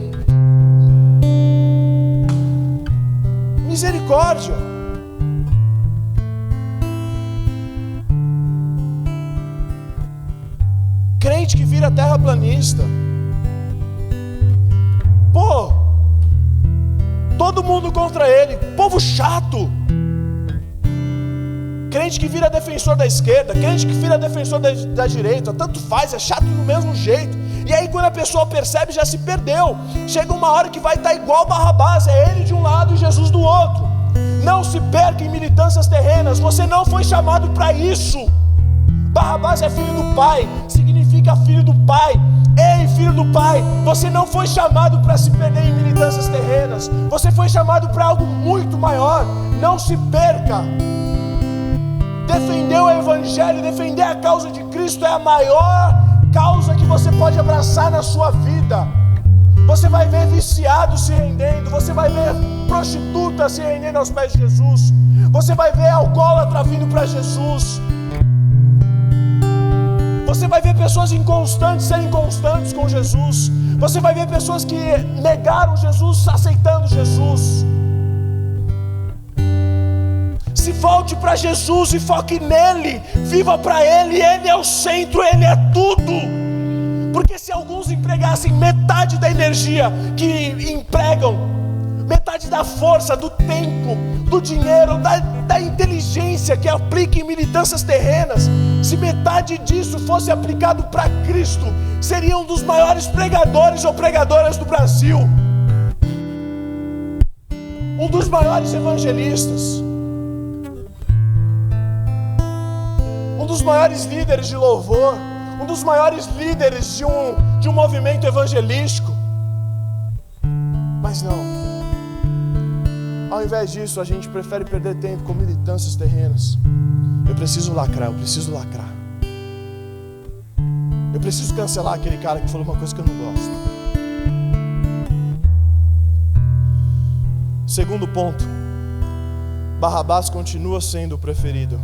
misericórdia. Crente que vira terraplanista. Todo mundo contra ele, povo chato. Crente que vira defensor da esquerda, crente que vira defensor da direita, tanto faz, é chato do mesmo jeito. E aí quando a pessoa percebe, já se perdeu. Chega uma hora que vai estar igual Barrabás, é ele de um lado e Jesus do outro. Não se perca em militâncias terrenas, você não foi chamado para isso. Barrabás é filho do pai, significa filho do pai. Ei, filho do pai, você não foi chamado para se perder em militâncias terrenas, você foi chamado para algo muito maior. Não se perca. Defender o Evangelho, defender a causa de Cristo é a maior causa que você pode abraçar na sua vida. Você vai ver viciados se rendendo, você vai ver prostitutas se rendendo aos pés de Jesus, você vai ver alcoólatra vindo para Jesus, você vai ver pessoas inconstantes serem constantes com Jesus, você vai ver pessoas que negaram Jesus aceitando Jesus. Se volte para Jesus e foque nele, viva para ele, ele é o centro, ele é tudo. Porque se alguns empregassem metade da energia que empregam, metade da força, do tempo, do dinheiro, da inteligência que aplica em militâncias terrenas, se metade disso fosse aplicado para Cristo, seria um dos maiores pregadores ou pregadoras do Brasil, um dos maiores evangelistas, um dos maiores líderes de louvor, um dos maiores líderes de um movimento evangelístico. Mas não, ao invés disso a gente prefere perder tempo com militâncias terrenas. Eu preciso lacrar, eu preciso cancelar aquele cara que falou uma coisa que eu não gosto. Segundo ponto, Barrabás continua sendo o preferido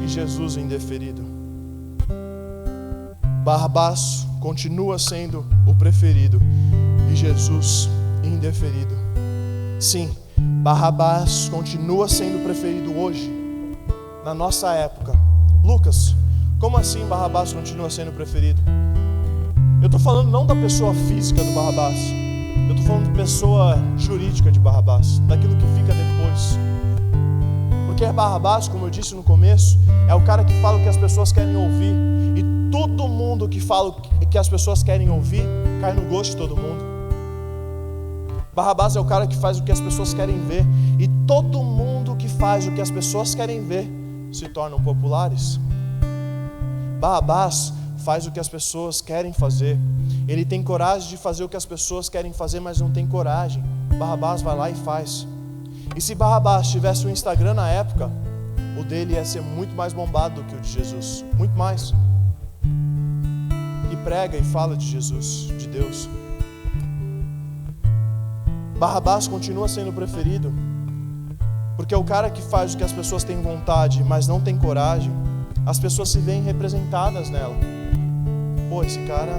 e Jesus o indeferido. Barrabás continua sendo o preferido e Jesus indeferido. Sim, Barrabás continua sendo o preferido hoje, na nossa época. Lucas, como assim Barrabás continua sendo o preferido? Eu estou falando não da pessoa física do Barrabás, eu estou falando da pessoa jurídica de Barrabás, daquilo que fica depois. Porque Barrabás, como eu disse no começo, é o cara que fala o que as pessoas querem ouvir. E todo mundo que fala o que as pessoas querem ouvir, cai no gosto de todo mundo. Barrabás é o cara que faz o que as pessoas querem ver. E todo mundo que faz o que as pessoas querem ver, se tornam populares. Barrabás faz o que as pessoas querem fazer. Ele tem coragem de fazer o que as pessoas querem fazer, mas não tem coragem. Barrabás vai lá e faz. E se Barrabás tivesse um Instagram na época, o dele ia ser muito mais bombado do que o de Jesus. Muito mais. E prega e fala de Jesus, de Deus. Barrabás continua sendo o preferido, porque é o cara que faz o que as pessoas têm vontade, mas não tem coragem. As pessoas se veem representadas nela. Pô, esse cara,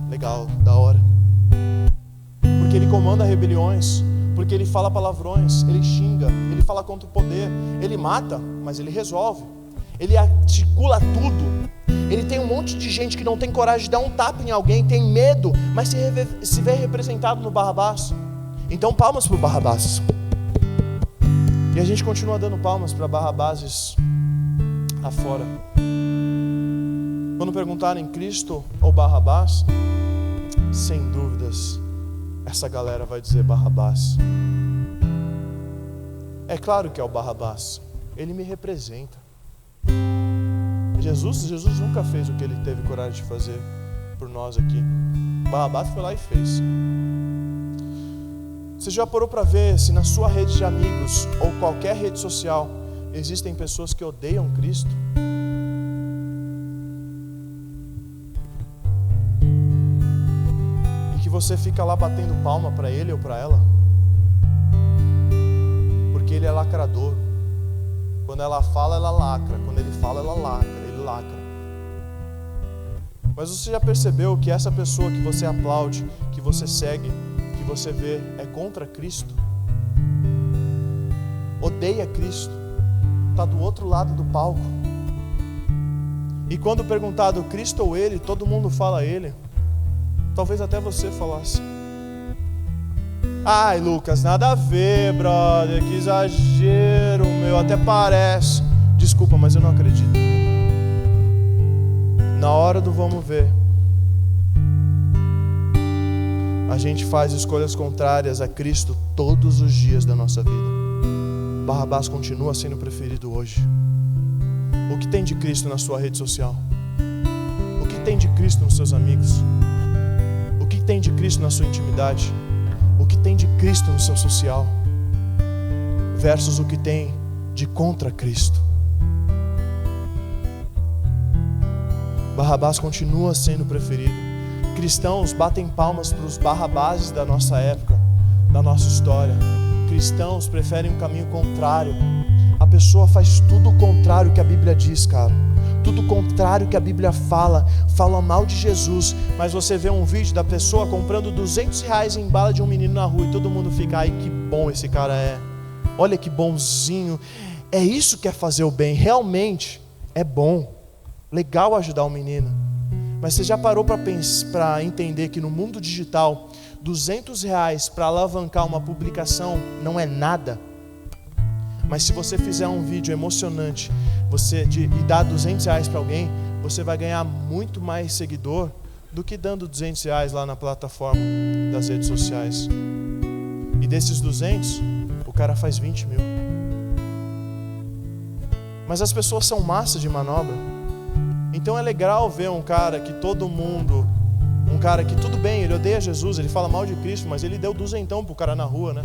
legal, da hora. Porque ele comanda rebeliões, porque ele fala palavrões, ele xinga, ele fala contra o poder, ele mata, mas ele resolve. Ele articula tudo. Ele tem um monte de gente que não tem coragem de dar um tapa em alguém, tem medo, mas se vê representado no Barrabás. Então palmas para o Barrabás. E a gente continua dando palmas para Barrabáses afora. Quando perguntarem Cristo ou Barrabás, sem dúvidas, essa galera vai dizer Barrabás. É claro que é o Barrabás. Ele me representa. Jesus nunca fez o que ele teve coragem de fazer por nós aqui. Barrabás foi lá e fez. Você já parou para ver se na sua rede de amigos ou qualquer rede social existem pessoas que odeiam Cristo? E que você fica lá batendo palma para ele ou para ela? Porque ele é lacrador. Quando ela fala, ela lacra. Quando ele fala, ela lacra. Ele lacra. Mas você já percebeu que essa pessoa que você aplaude, que você segue, que você vê é contra Cristo? Odeia Cristo. Está do outro lado do palco. E quando perguntado Cristo ou ele, todo mundo fala ele. Talvez até você falasse. Ai, Lucas, nada a ver, brother, que exagero, meu, até parece. Desculpa, mas eu não acredito. Na hora do vamos ver, a gente faz escolhas contrárias a Cristo todos os dias da nossa vida. Barrabás continua sendo preferido hoje. O que tem de Cristo na sua rede social? O que tem de Cristo nos seus amigos? O que tem de Cristo na sua intimidade? O que tem de Cristo no seu social? Versus o que tem de contra Cristo. Barrabás continua sendo preferido. Cristãos batem palmas para os Barrabáses da nossa época, da nossa história. Cristãos preferem um caminho contrário. A pessoa faz tudo o contrário que a Bíblia diz, cara. Tudo o contrário que a Bíblia fala. Fala mal de Jesus. Mas você vê um vídeo da pessoa comprando R$200 em bala de um menino na rua e todo mundo fica, ai que bom esse cara é. Olha que bonzinho. É isso que é fazer o bem. Realmente é bom. Legal ajudar o menino. Mas você já parou para entender que no mundo digital, R$200 para alavancar uma publicação não é nada? Mas se você fizer um vídeo emocionante e dar R$200 para alguém, você vai ganhar muito mais seguidor do que dando R$200 lá na plataforma das redes sociais. E desses 200, o cara faz 20 mil. Mas as pessoas são massa de manobra. Então é legal ver um cara que tudo bem, ele odeia Jesus, ele fala mal de Cristo, mas ele deu duzentão pro cara na rua, né?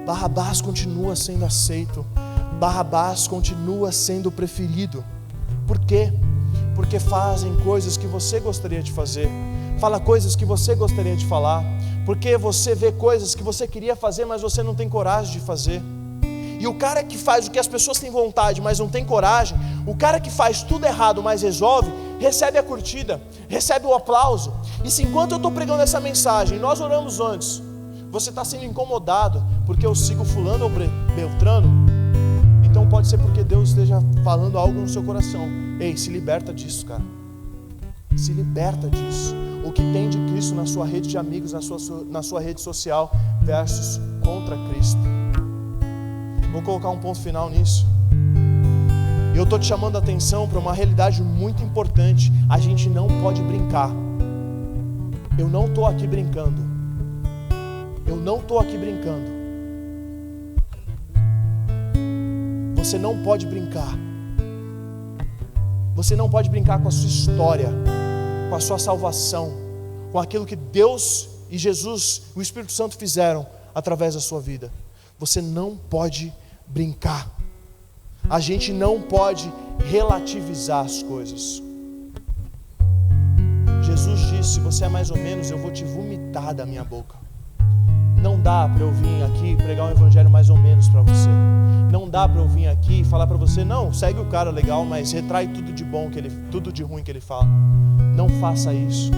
Barrabás continua sendo aceito. Barrabás continua sendo preferido. Por quê? Porque fazem coisas que você gostaria de fazer, fala coisas que você gostaria de falar, porque você vê coisas que você queria fazer, mas você não tem coragem de fazer. E o cara que faz o que as pessoas têm vontade, mas não tem coragem, o cara que faz tudo errado, mas resolve, recebe a curtida, recebe o aplauso. E se enquanto eu estou pregando essa mensagem, nós oramos antes, você está sendo incomodado porque eu sigo fulano ou beltrano, então pode ser porque Deus esteja falando algo no seu coração. Ei, se liberta disso, cara. Se liberta disso. O que tem de Cristo na sua rede de amigos, na sua rede social, versus contra Cristo. Vou colocar um ponto final nisso. E eu estou te chamando a atenção para uma realidade muito importante. A gente não pode brincar. Eu não estou aqui brincando. Eu não estou aqui brincando. Você não pode brincar. Você não pode brincar com a sua história, com a sua salvação, com aquilo que Deus e Jesus, o Espírito Santo fizeram através da sua vida. Você não pode brincar. A gente não pode relativizar as coisas. Jesus disse: se você é mais ou menos, eu vou te vomitar da minha boca. Não dá para eu vir aqui e pregar um evangelho mais ou menos para você. Não dá para eu vir aqui e falar para você: não, segue o cara legal, mas retrai tudo de bom tudo de ruim que ele fala. Não faça isso.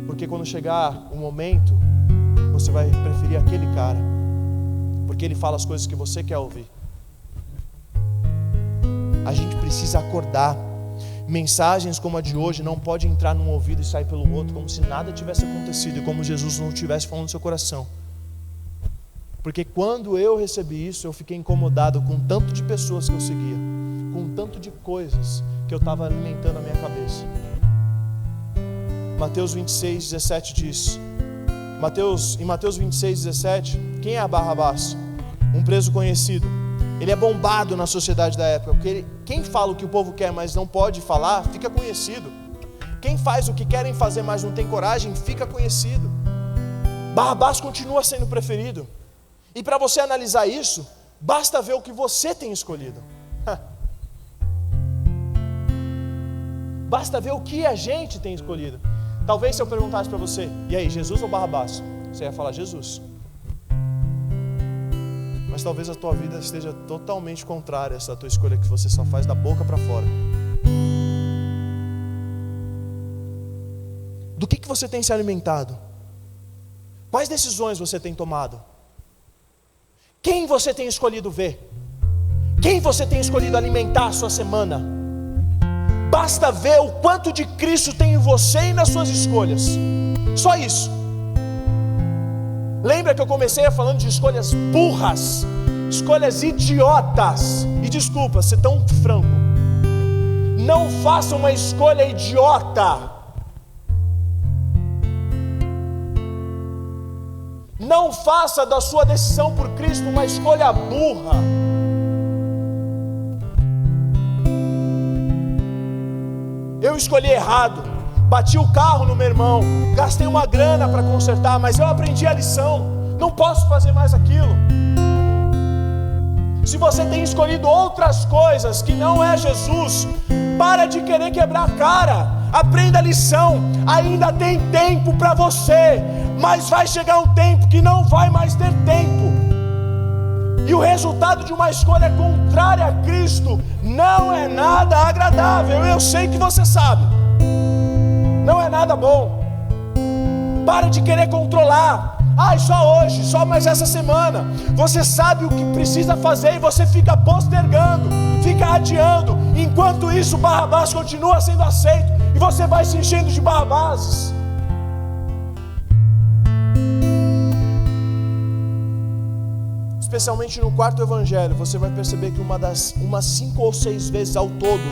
Porque quando chegar o momento, você vai preferir aquele cara, porque ele fala as coisas que você quer ouvir. A gente precisa acordar. Mensagens como a de hoje não pode entrar num ouvido e sair pelo outro, como se nada tivesse acontecido e como Jesus não estivesse falando no seu coração. Porque quando eu recebi isso, eu fiquei incomodado com o tanto de pessoas que eu seguia, com o tanto de coisas que eu estava alimentando a minha cabeça. Mateus 26:17 diz, em Mateus 26:17, quem é Barrabás? Um preso conhecido. Ele é bombado na sociedade da época, porque quem fala o que o povo quer, mas não pode falar, fica conhecido. Quem faz o que querem fazer, mas não tem coragem, fica conhecido. Barrabás continua sendo preferido. E para você analisar isso, basta ver o que você tem escolhido. Basta ver o que a gente tem escolhido. Talvez se eu perguntasse para você: e aí, Jesus ou Barrabás? Você ia falar Jesus. Mas talvez a tua vida esteja totalmente contrária a essa tua escolha que você só faz da boca para fora. Do que você tem se alimentado? Quais decisões você tem tomado? Quem você tem escolhido ver? Quem você tem escolhido alimentar a sua semana? Basta ver o quanto de Cristo tem em você e nas suas escolhas. Só isso. Lembra que eu comecei falando de escolhas burras, escolhas idiotas. E desculpa ser tão franco, não faça uma escolha idiota. Não faça da sua decisão por Cristo uma escolha burra. Eu escolhi errado. Bati o carro no meu irmão, gastei uma grana para consertar, mas eu aprendi a lição, não posso fazer mais aquilo. Se você tem escolhido outras coisas que não é Jesus, para de querer quebrar a cara, aprenda a lição. Ainda tem tempo para você, mas vai chegar um tempo que não vai mais ter tempo. E o resultado de uma escolha contrária a Cristo não é nada agradável, eu sei que você sabe. Não é nada bom. Para de querer controlar. Só hoje, só mais essa semana. Você sabe o que precisa fazer e você fica postergando, fica adiando. Enquanto isso, Barrabás continua sendo aceito e você vai se enchendo de Barrabás. Especialmente no quarto evangelho, você vai perceber que umas 5 ou 6 vezes ao todo,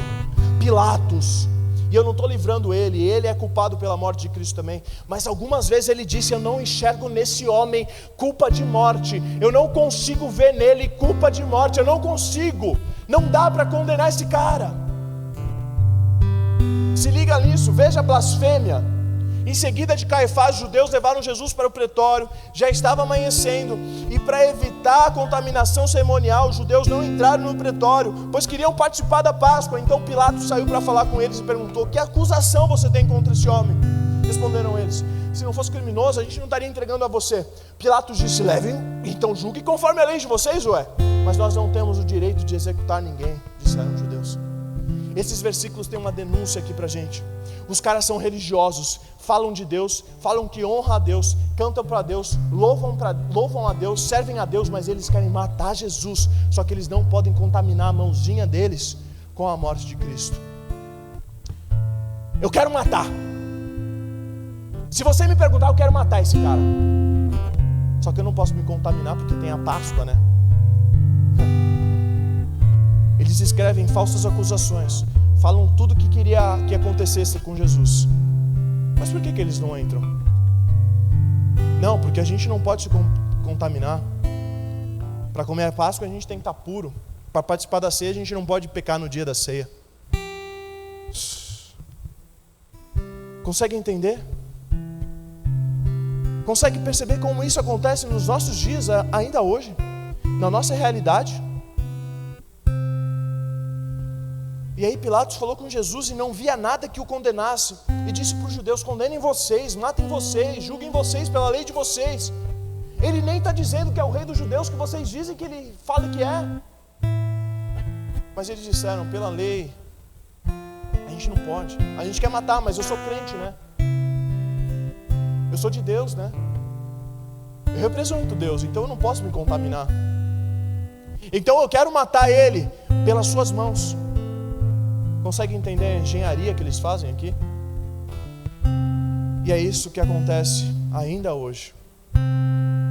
Pilatos, e eu não estou livrando ele é culpado pela morte de Cristo também, mas algumas vezes ele disse: eu não enxergo nesse homem culpa de morte, eu não consigo ver nele culpa de morte, eu não consigo, não dá para condenar esse cara. Se liga nisso, veja a blasfêmia. Em seguida de Caifás, os judeus levaram Jesus para o pretório, já estava amanhecendo, e para evitar a contaminação cerimonial, os judeus não entraram no pretório, pois queriam participar da Páscoa. Então Pilatos saiu para falar com eles e perguntou: que acusação você tem contra esse homem? Responderam eles: se não fosse criminoso, a gente não estaria entregando a você. Pilatos disse: levem, então julgue conforme a lei de vocês, ué. Mas nós não temos o direito de executar ninguém, disseram os judeus. Esses versículos têm uma denúncia aqui pra gente. Os caras são religiosos, falam de Deus, falam que honra a Deus, cantam para Deus, louvam a Deus, servem a Deus, mas eles querem matar Jesus. Só que eles não podem contaminar a mãozinha deles com a morte de Cristo. Eu quero matar. Se você me perguntar, eu quero matar esse cara. Só que eu não posso me contaminar porque tem a Páscoa, né? Eles escrevem falsas acusações, falam tudo que queria que acontecesse com Jesus. Mas por que eles não entram? Não, porque a gente não pode se contaminar. Para comer a Páscoa a gente tem que estar puro. Para participar da ceia a gente não pode pecar no dia da ceia. Consegue entender? Consegue perceber como isso acontece nos nossos dias ainda hoje? Na nossa realidade? E aí Pilatos falou com Jesus e não via nada que o condenasse, e disse para os judeus: condenem vocês, matem vocês, julguem vocês pela lei de vocês. Ele nem está dizendo que é o rei dos judeus que vocês dizem que ele fala que é. Mas eles disseram: pela lei a gente não pode. A gente quer matar, mas eu sou crente, né? Eu sou de Deus, né? Eu represento Deus, então eu não posso me contaminar. Então eu quero matar ele pelas suas mãos. Consegue entender a engenharia que eles fazem aqui? E é isso que acontece ainda hoje.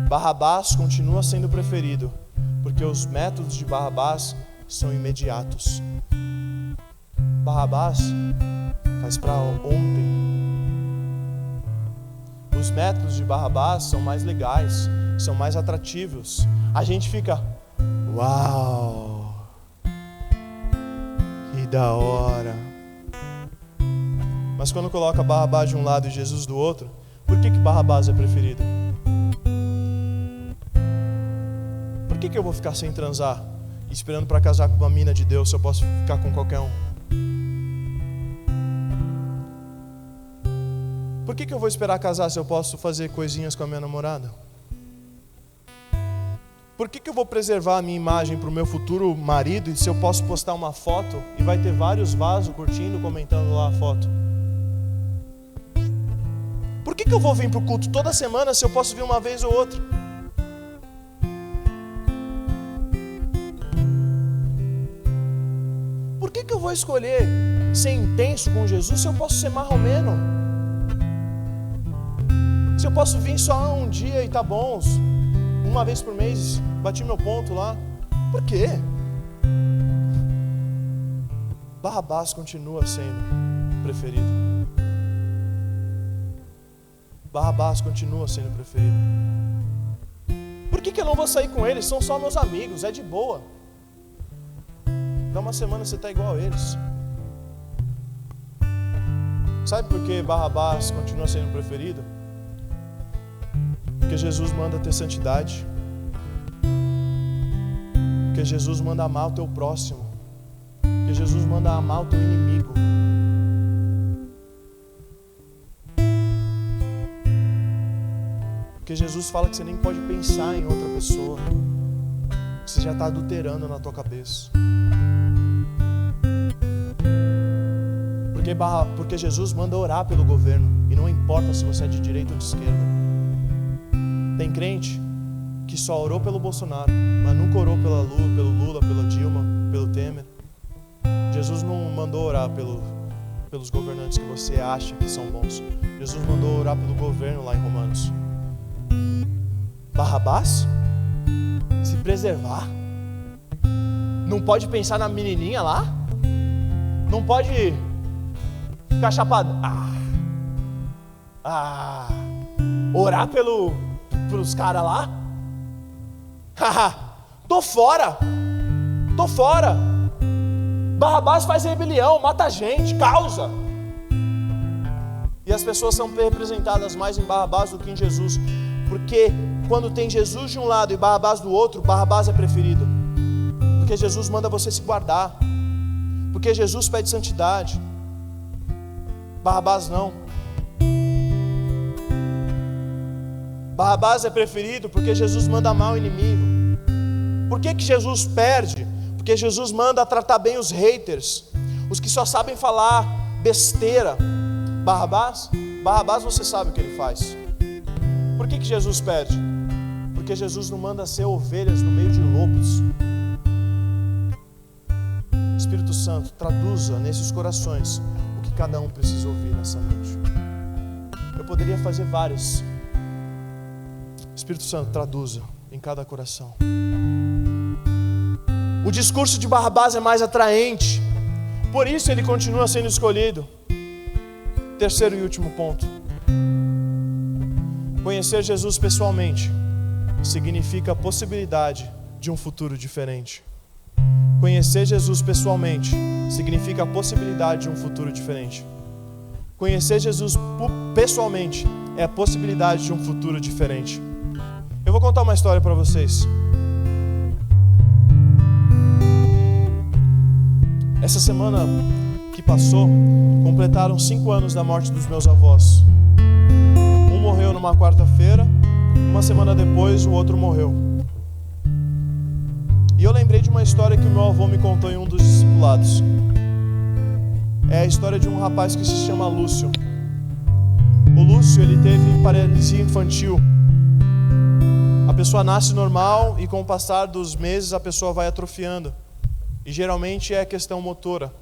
Barrabás continua sendo preferido, porque os métodos de Barrabás são imediatos. Barrabás faz para ontem. Os métodos de Barrabás são mais legais, são mais atrativos. A gente fica: uau! Da hora. Mas quando coloca Barrabás de um lado e Jesus do outro, por que Barrabás é preferido? Por que eu vou ficar sem transar, esperando para casar com uma mina de Deus, se eu posso ficar com qualquer um? Por que eu vou esperar casar se eu posso fazer coisinhas com a minha namorada? Por que eu vou preservar a minha imagem para o meu futuro marido, e se eu posso postar uma foto e vai ter vários vasos curtindo, comentando lá a foto? Por que eu vou vir para o culto toda semana se eu posso vir uma vez ou outra? Por que eu vou escolher ser intenso com Jesus se eu posso ser marromeno? Se eu posso vir só um dia e tá bom, uma vez por mês, bati meu ponto lá. Por quê? Barrabás continua sendo preferido. Barrabás continua sendo preferido. Por que eu não vou sair com eles? São só meus amigos, é de boa. Dá uma semana você está igual a eles. Sabe por que Barrabás continua sendo preferido? Porque Jesus manda ter santidade. Porque Jesus manda amar o teu próximo. Porque Jesus manda amar o teu inimigo. Porque Jesus fala que você nem pode pensar em outra pessoa, que você já está adulterando na tua cabeça. Porque Jesus manda orar pelo governo, e não importa se você é de direita ou de esquerda. Tem crente que só orou pelo Bolsonaro, mas nunca orou pelo Lula, pela Dilma, pelo Temer. Jesus não mandou orar pelos governantes que você acha que são bons. Jesus mandou orar pelo governo lá em Romanos. Barrabás? Se preservar? Não pode pensar na menininha lá? Não pode ficar chapado? Orar pelos caras lá? Tô fora. Barrabás faz rebelião, mata gente, causa. E as pessoas são representadas mais em Barrabás do que em Jesus, porque quando tem Jesus de um lado e Barrabás do outro, Barrabás é preferido, porque Jesus manda você se guardar, porque Jesus pede santidade. Barrabás não. Barrabás é preferido porque Jesus manda amar o inimigo. Por que Jesus perde? Porque Jesus manda tratar bem os haters, os que só sabem falar besteira. Barrabás você sabe o que ele faz. Por que Jesus perde? Porque Jesus não manda ser ovelhas no meio de lobos. Espírito Santo, traduza nesses corações o que cada um precisa ouvir nessa noite. Eu poderia fazer vários. Espírito Santo, traduza em cada coração. O discurso de Barrabás é mais atraente, por isso ele continua sendo escolhido. Terceiro e último ponto: conhecer Jesus pessoalmente significa a possibilidade de um futuro diferente. Conhecer Jesus pessoalmente significa a possibilidade de um futuro diferente. Conhecer Jesus pessoalmente é a possibilidade de um futuro diferente. Eu vou contar uma história para vocês. Essa semana que passou, completaram 5 anos da morte dos meus avós. Um morreu numa quarta-feira, uma semana depois o outro morreu. E eu lembrei de uma história que o meu avô me contou em um dos discipulados. É a história de um rapaz que se chama Lúcio. O Lúcio, ele teve paralisia infantil. A pessoa nasce normal e com o passar dos meses a pessoa vai atrofiando. E geralmente é questão motora.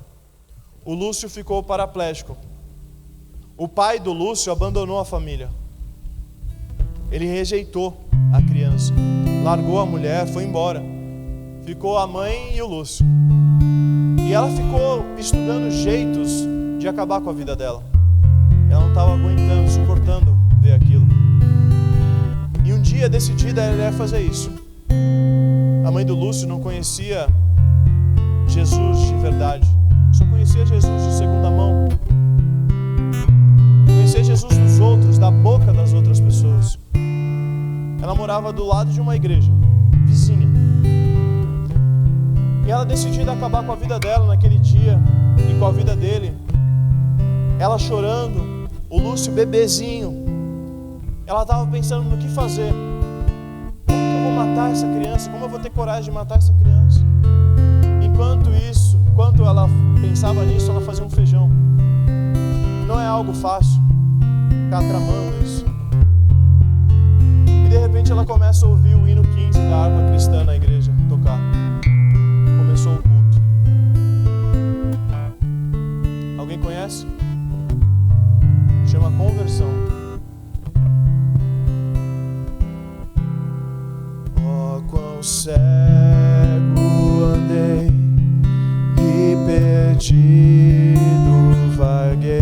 O Lúcio ficou paraplégico. O pai do Lúcio abandonou a família. Ele rejeitou a criança, largou a mulher, foi embora. Ficou a mãe e o Lúcio. E ela ficou estudando jeitos de acabar com a vida dela. Ela não estava aguentando, suportando ver aquilo. E um dia decidida ela ia fazer isso. A mãe do Lúcio não conhecia Jesus de verdade, só conhecia Jesus de segunda mão. Conhecia Jesus dos outros, da boca das outras pessoas. Ela morava do lado de uma igreja, vizinha. E ela decidiu acabar com a vida dela naquele dia e com a vida dele. Ela chorando, o Lúcio bebezinho. Ela estava pensando no que fazer. Como que eu vou matar essa criança? Como eu vou ter coragem de matar essa criança? Enquanto ela pensava nisso, ela fazia um feijão. Não é algo fácil ficar tramando isso. E de repente ela começa a ouvir o hino 15 da harpa cristã na igreja tocar. Começou o culto. Alguém conhece? Chama conversão. Oh, quão cego andei e perdido vaguei,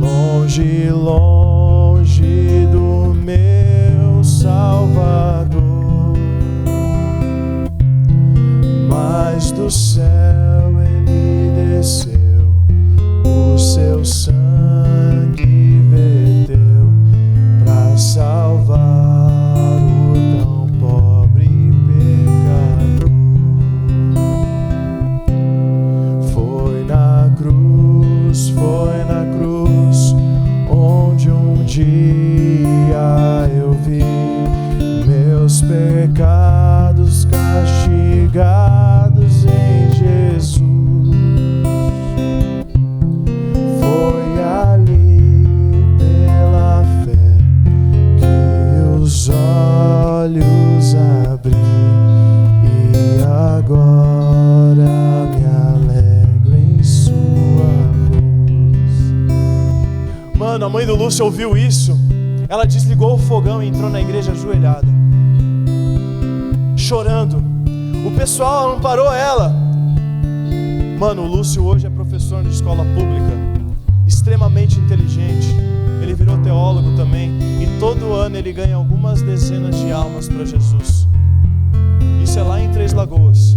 longe, longe do meu Salvador. Mas do céu ele desceu, o seu sangue verteu pra salvar o tão pobre pecador. Foi na cruz onde um dia eu vi meus pecados castigados em Jesus. Foi mãe do Lúcio ouviu isso, ela desligou o fogão e entrou na igreja ajoelhada, chorando. O pessoal amparou ela. Mano, o Lúcio hoje é professor de escola pública, extremamente inteligente. Ele virou teólogo também, e todo ano ele ganha algumas dezenas de almas para Jesus. Isso é lá em Três Lagoas.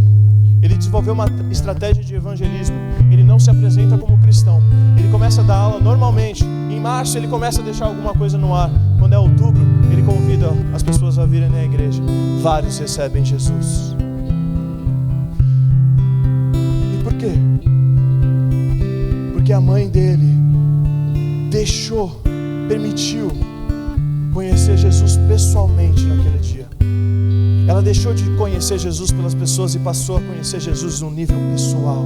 Ele desenvolveu uma estratégia de evangelismo. Ele não se apresenta como cristão. Ele começa a dar aula normalmente. Em março ele começa a deixar alguma coisa no ar. Quando é outubro, ele convida as pessoas a virem na igreja. Vários recebem Jesus. E por quê? Porque a mãe dele permitiu conhecer Jesus pessoalmente naquele dia. Ela deixou de conhecer Jesus pelas pessoas e passou a conhecer Jesus num nível pessoal.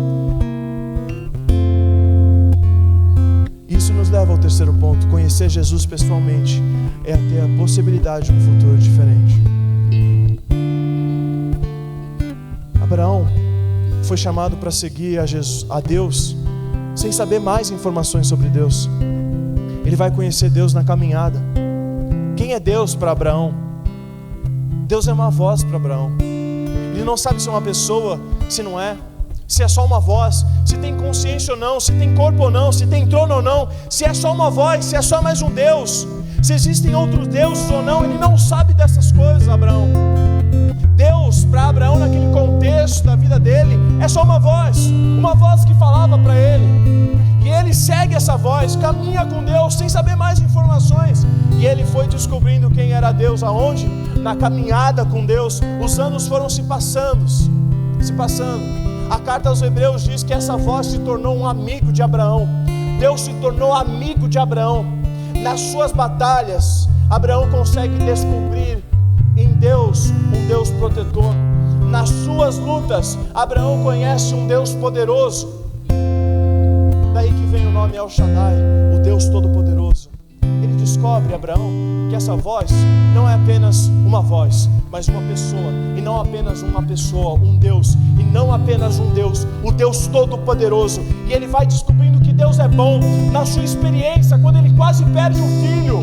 Isso nos leva ao terceiro ponto. Conhecer Jesus pessoalmente é ter a possibilidade de um futuro diferente. Abraão foi chamado para seguir a Deus sem saber mais informações sobre Deus. Ele vai conhecer Deus na caminhada. Quem é Deus para Abraão? Deus é uma voz para Abraão. Ele não sabe se é uma pessoa, se não é, se é só uma voz, se tem consciência ou não, se tem corpo ou não, se tem trono ou não, se é só uma voz, se é só mais um Deus, se existem outros deuses ou não. Ele não sabe dessas coisas, Abraão. Deus para Abraão naquele contexto da vida dele é só uma voz que falava para ele. E ele segue essa voz, caminha com Deus sem saber mais informações. E ele foi descobrindo quem era Deus aonde? Na caminhada com Deus. Os anos foram se passando. A carta aos Hebreus diz que essa voz se tornou um amigo de Abraão. Deus se tornou amigo de Abraão. Nas suas batalhas, Abraão consegue descobrir em Deus um Deus protetor. Nas suas lutas, Abraão conhece um Deus poderoso. Daí que vem o nome El Shaddai, o Deus Todo-Poderoso. Ele descobre, Abraão, que essa voz não é apenas uma voz, mas uma pessoa. E não apenas uma pessoa, um Deus. E não apenas um Deus, o Deus Todo-Poderoso. E ele vai descobrindo que Deus é bom. Na sua experiência, quando ele quase perde um filho,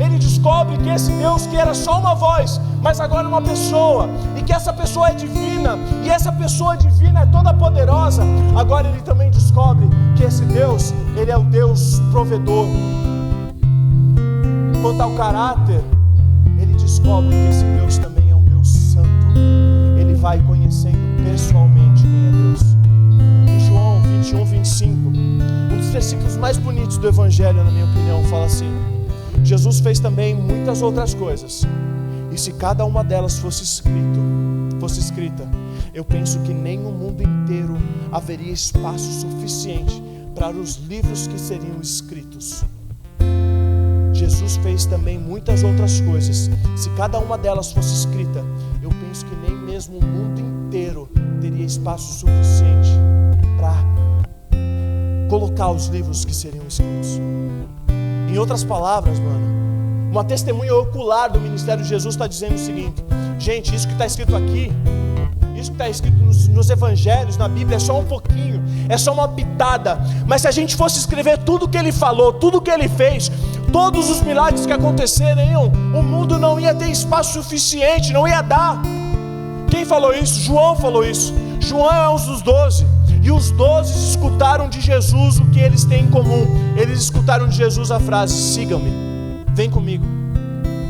ele descobre que esse Deus que era só uma voz, mas agora é uma pessoa, e que essa pessoa é divina, e essa pessoa divina é toda poderosa. Agora ele também descobre que esse Deus, ele é o Deus provedor. Quanto ao caráter, ele descobre que esse Deus também é um Deus santo. Ele vai conhecendo pessoalmente quem é Deus. Em João 21, 25, um dos versículos mais bonitos do Evangelho, na minha opinião, fala assim: Jesus fez também muitas outras coisas, e se cada uma delas fosse escrita, eu penso que nem no mundo inteiro haveria espaço suficiente para os livros que seriam escritos. Jesus fez também muitas outras coisas. Se cada uma delas fosse escrita, eu penso que nem mesmo o mundo inteiro teria espaço suficiente para colocar os livros que seriam escritos. Em outras palavras, mano, uma testemunha ocular do ministério de Jesus está dizendo o seguinte: gente, isso que está escrito aqui, isso que está escrito nos evangelhos, na Bíblia, é só um pouquinho, é só uma pitada. Mas se a gente fosse escrever tudo que ele falou, tudo que ele fez, todos os milagres que aconteceriam, o mundo não ia ter espaço suficiente, não ia dar. Quem falou isso? João falou isso. João é um dos 12. E os 12 escutaram de Jesus o que eles têm em comum. Eles escutaram de Jesus a frase: siga-me, vem comigo.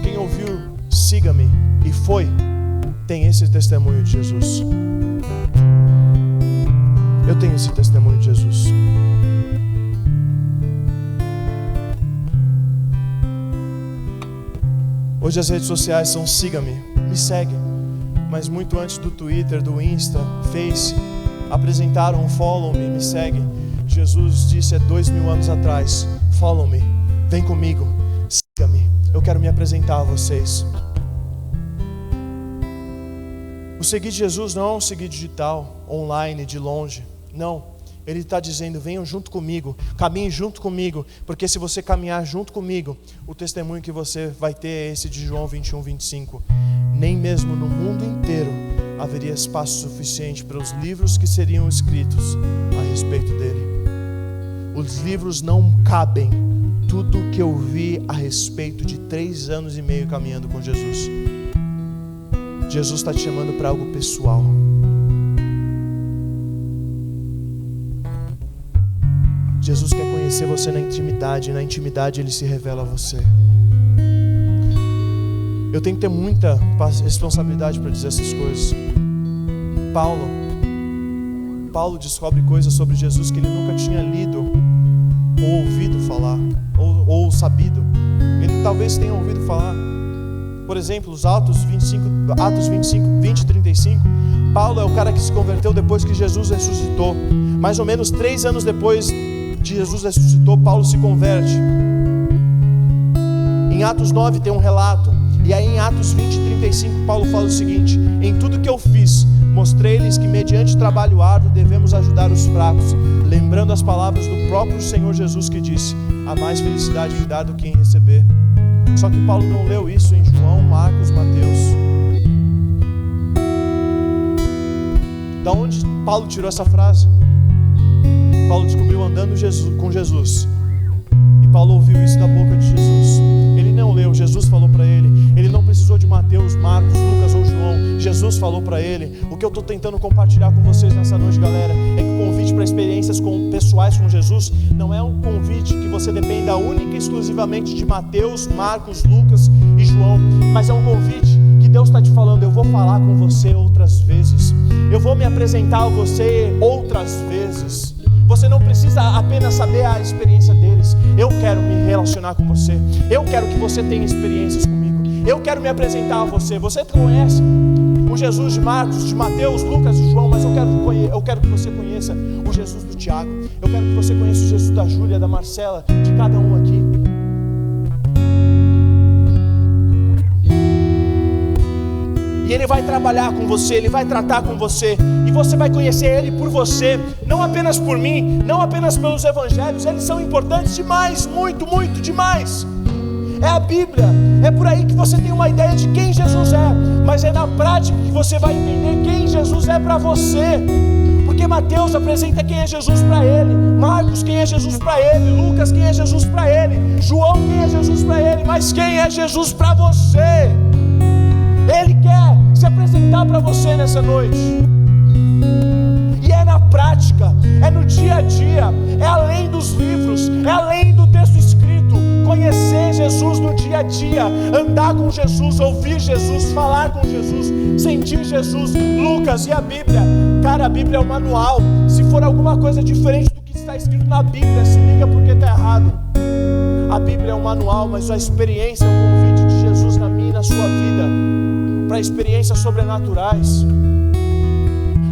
Quem ouviu siga-me e foi, tem esse testemunho de Jesus. Eu tenho esse testemunho de Jesus. Hoje as redes sociais são siga-me, me segue. Mas muito antes do Twitter, do Insta, Face, apresentaram um follow me, me segue. Jesus disse há 2000 anos atrás: follow me, vem comigo, siga-me, eu quero me apresentar a vocês. O seguir de Jesus não é um seguir digital, online, de longe. Não, Ele está dizendo: venham junto comigo, caminhem junto comigo, porque se você caminhar junto comigo, o testemunho que você vai ter é esse de João 21, 25. Nem mesmo no mundo inteiro haveria espaço suficiente para os livros que seriam escritos a respeito dele. Os livros não cabem tudo que eu vi a respeito de 3 anos e meio caminhando com Jesus. Jesus está te chamando para algo pessoal. Jesus quer conhecer você na intimidade, e na intimidade Ele se revela a você. Eu tenho que ter muita responsabilidade para dizer essas coisas. Paulo descobre coisas sobre Jesus que ele nunca tinha lido, ou ouvido falar, ou sabido. Ele talvez tenha ouvido falar. Por exemplo, os Atos 25, 20 e 35. Paulo é o cara que se converteu depois que Jesus ressuscitou. Mais ou menos 3 anos depois de Jesus ressuscitou, Paulo se converte. Em Atos 9 tem um relato. E aí em Atos 20 e 35 Paulo fala o seguinte: em tudo que eu fiz, mostrei-lhes que mediante trabalho árduo devemos ajudar os fracos, lembrando as palavras do próprio Senhor Jesus que disse: há mais felicidade em dar do que em receber. Só que Paulo não leu isso em João, Marcos, Mateus. Da onde Paulo tirou essa frase? Paulo descobriu andando com Jesus. E Paulo ouviu isso da boca de Jesus. Ele não leu, Jesus falou para ele. Ele não precisou de Mateus, Marcos, Lucas ou João. Jesus falou para ele. O que eu estou tentando compartilhar com vocês nessa noite, galera, é que o convite para experiências pessoais com Jesus não é um convite que você dependa única e exclusivamente de Mateus, Marcos, Lucas e João, mas é um convite que Deus está te falando: eu vou falar com você outras vezes, eu vou me apresentar a você outras vezes. Você não precisa apenas saber a experiência deles. Eu quero me relacionar com você. Eu quero que você tenha experiências comigo. Eu quero me apresentar a você. Você conhece o Jesus de Marcos, de Mateus, Lucas e João, mas eu quero que você conheça o Jesus do Tiago. Eu quero que você conheça o Jesus da Júlia, da Marcela, de cada um aqui. E Ele vai trabalhar com você, Ele vai tratar com você, e você vai conhecer Ele por você, não apenas por mim, não apenas pelos evangelhos. Eles são importantes demais, muito, muito demais. É a Bíblia, é por aí que você tem uma ideia de quem Jesus é, mas é na prática que você vai entender quem Jesus é para você. Porque Mateus apresenta quem é Jesus para ele, Marcos quem é Jesus para ele, Lucas quem é Jesus para ele, João quem é Jesus para ele, mas quem é Jesus para você? Ele quer se apresentar para você nessa noite. E é na prática, é no dia a dia, é além dos livros, é além do texto escrito. Conhecer Jesus no dia a dia, andar com Jesus, ouvir Jesus, falar com Jesus, sentir Jesus. Lucas e a Bíblia, cara, a Bíblia é o manual. Se for alguma coisa diferente do que está escrito na Bíblia, se liga porque está errado. A Bíblia é um manual, mas a experiência é o convite de Jesus na minha e na sua vida para experiências sobrenaturais.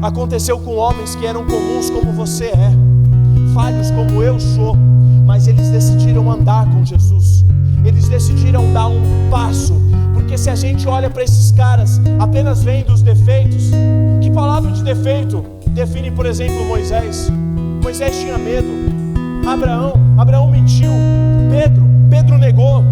Aconteceu com homens que eram comuns como você é, falhos como eu sou, mas eles decidiram andar com Jesus. Eles decidiram dar um passo. Porque se a gente olha para esses caras apenas vendo os defeitos, que palavra de defeito define, por exemplo, Moisés? Moisés tinha medo. Abraão mentiu. Pedro negou.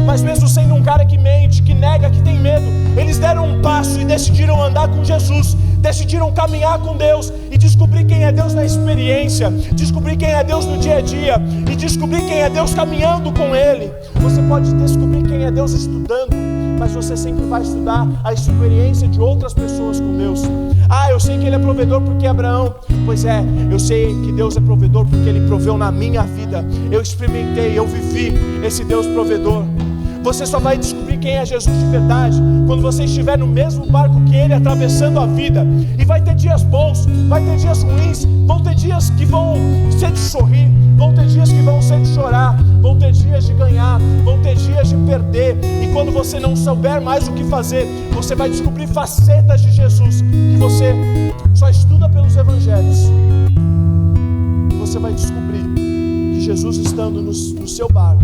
Mas mesmo sendo um cara que mente, que nega, que tem medo, eles deram um passo e decidiram andar com Jesus, decidiram caminhar com Deus e descobrir quem é Deus na experiência, descobrir quem é Deus no dia a dia e descobrir quem é Deus caminhando com Ele. Você pode descobrir quem é Deus estudando, mas você sempre vai estudar a experiência de outras pessoas com Deus. Eu sei que Ele é provedor porque Abraão. Pois é, eu sei que Deus é provedor porque Ele proveu na minha vida. Eu experimentei, eu vivi esse Deus provedor. Você só vai descobrir quem é Jesus de verdade quando você estiver no mesmo barco que Ele, atravessando a vida. E vai ter dias bons, vai ter dias ruins, vão ter dias que vão ser de sorrir, vão ter dias que vão ser de chorar, vão ter dias de ganhar, vão ter dias de perder. E quando você não souber mais o que fazer, você vai descobrir facetas de Jesus que você só estuda pelos evangelhos. Você vai descobrir que Jesus, estando no seu barco,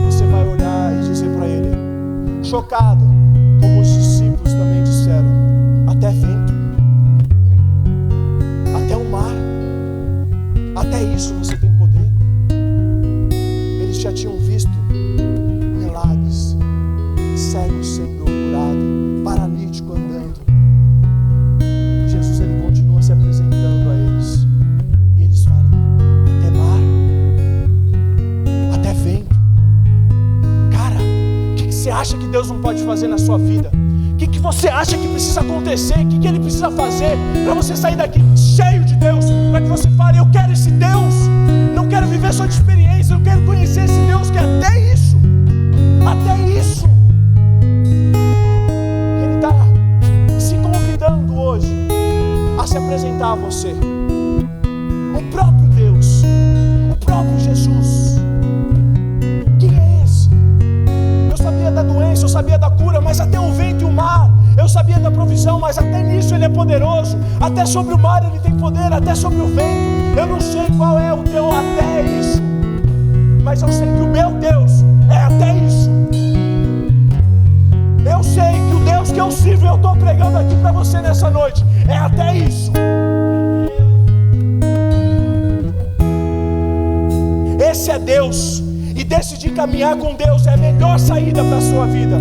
você vai olhar e dizer para Ele, chocado, como os discípulos também disseram: até vento, até o mar, até isso você tem poder. Eles já tinham visto milagres, cegos sendo curados, paralítico andando. Jesus, Ele continua se apresentando a eles, e eles falam: até mar, acha que Deus não pode fazer na sua vida? O que você acha que precisa acontecer? O que Ele precisa fazer para você sair daqui cheio de Deus? Para que você fale, eu quero esse Deus, não quero viver só de experiência, eu quero conhecer esse Deus que até isso, Ele está se convidando hoje a se apresentar a você. O próprio Deus, o próprio Jesus. Quem é esse? Eu sabia da doença, eu sabia da cura, mas até o vento e o mar. Eu sabia da provisão, mas até nisso Ele é poderoso. Até sobre o mar Ele tem poder, até sobre o vento. Eu não sei qual é o teu até isso, mas eu sei que o meu Deus é até isso. Eu sei que o Deus que eu sirvo, eu estou pregando aqui para você nessa noite, é até isso. Esse é Deus, e decidir caminhar com Deus é a melhor saída para a sua vida.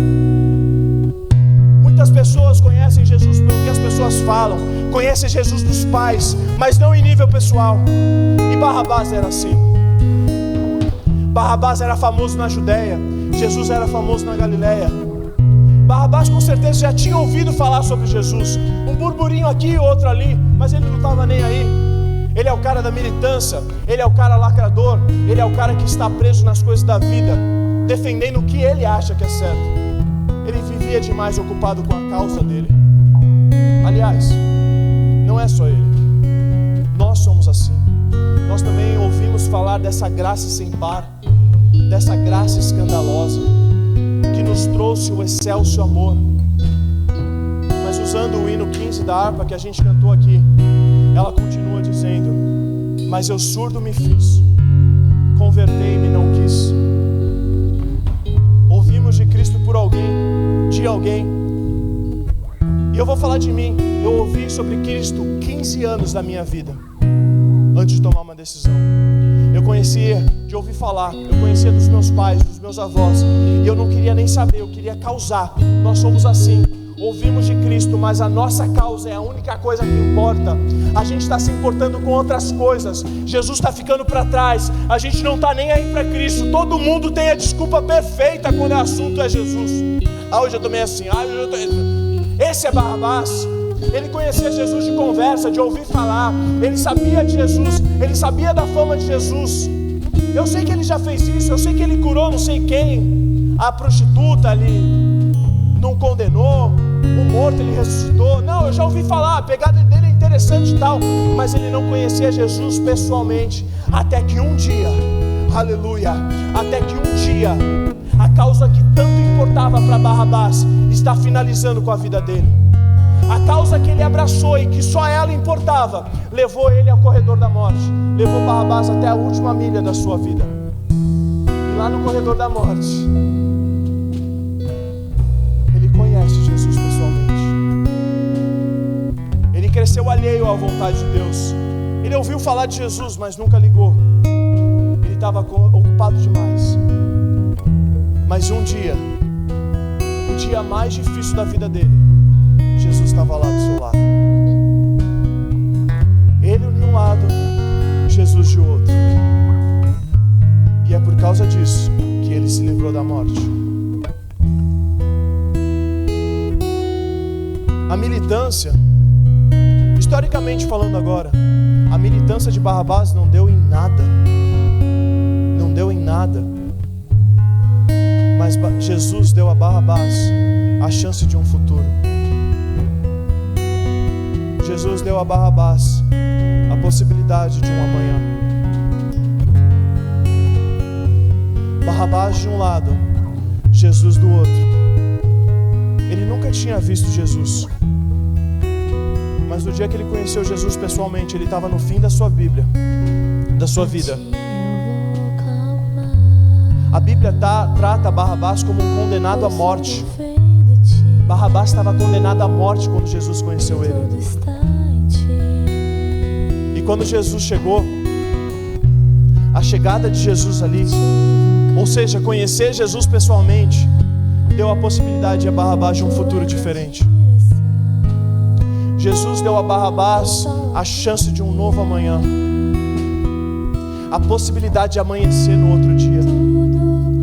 Muitas pessoas conhecem Jesus pelo que as pessoas falam, conhecem Jesus dos pais, mas não em nível pessoal. E Barrabás era assim. Barrabás era famoso na Judéia, Jesus era famoso na Galileia. Barrabás com certeza já tinha ouvido falar sobre Jesus, um burburinho aqui e outro ali, mas ele não estava nem aí. Ele é o cara da militância, ele é o cara lacrador, ele é o cara que está preso nas coisas da vida, defendendo o que ele acha que é certo. Ele vivia demais ocupado com a causa dele. Aliás, não é só ele, nós somos assim. Nós também ouvimos falar dessa graça sem par, dessa graça escandalosa, que nos trouxe o excelso amor. Mas usando o hino 15 da harpa que a gente cantou aqui, ela continua dizendo: mas eu surdo me fiz, convertei-me e não quis. Ouvimos de Cristo por alguém, de alguém. E eu vou falar de mim. Eu ouvi sobre Cristo 15 anos da minha vida, antes de tomar uma decisão. Eu conhecia de ouvir falar, eu conhecia dos meus pais, dos meus avós, e eu não queria nem saber, eu queria causar. Nós somos assim. Ouvimos de Cristo, mas a nossa causa é a única coisa que importa. A gente está se importando com outras coisas. Jesus está ficando para trás. A gente não está nem aí para Cristo. Todo mundo tem a desculpa perfeita quando o assunto é Jesus. Hoje eu tomei assim. Esse é Barrabás. Ele conhecia Jesus de conversa, de ouvir falar. Ele sabia de Jesus. Ele sabia da fama de Jesus. Eu sei que ele já fez isso. Eu sei que ele curou não sei quem. A prostituta ali não condenou, o morto ele ressuscitou. Não, eu já ouvi falar, a pegada dele é interessante e tal, mas ele não conhecia Jesus pessoalmente. Até que um dia, aleluia, até que um dia, a causa que tanto importava para Barrabás está finalizando com a vida dele. A causa que ele abraçou e que só ela importava, levou ele ao corredor da morte, levou Barrabás até a última milha da sua vida. E lá no corredor da morte, conhece Jesus pessoalmente. Ele cresceu alheio à vontade de Deus. Ele ouviu falar de Jesus, mas nunca ligou. Ele estava ocupado demais. Mas um dia, o dia mais difícil da vida dele, Jesus estava lá do seu lado. Ele de um lado, Jesus de outro. E é por causa disso que ele se livrou da morte. A militância, historicamente falando agora, a militância de Barrabás não deu em nada. Não deu em nada. Mas Jesus deu a Barrabás a chance de um futuro. Jesus deu a Barrabás a possibilidade de um amanhã. Barrabás de um lado, Jesus do outro. Ele nunca tinha visto Jesus. Mas no dia que ele conheceu Jesus pessoalmente, ele estava no fim da sua Bíblia, da sua vida. A Bíblia trata Barrabás como um condenado à morte. Barrabás estava condenado à morte quando Jesus conheceu ele. E quando Jesus chegou, a chegada de Jesus ali, ou seja, conhecer Jesus pessoalmente, deu a possibilidade a Barrabás de um futuro diferente. Jesus deu a Barrabás a chance de um novo amanhã, a possibilidade de amanhecer no outro dia.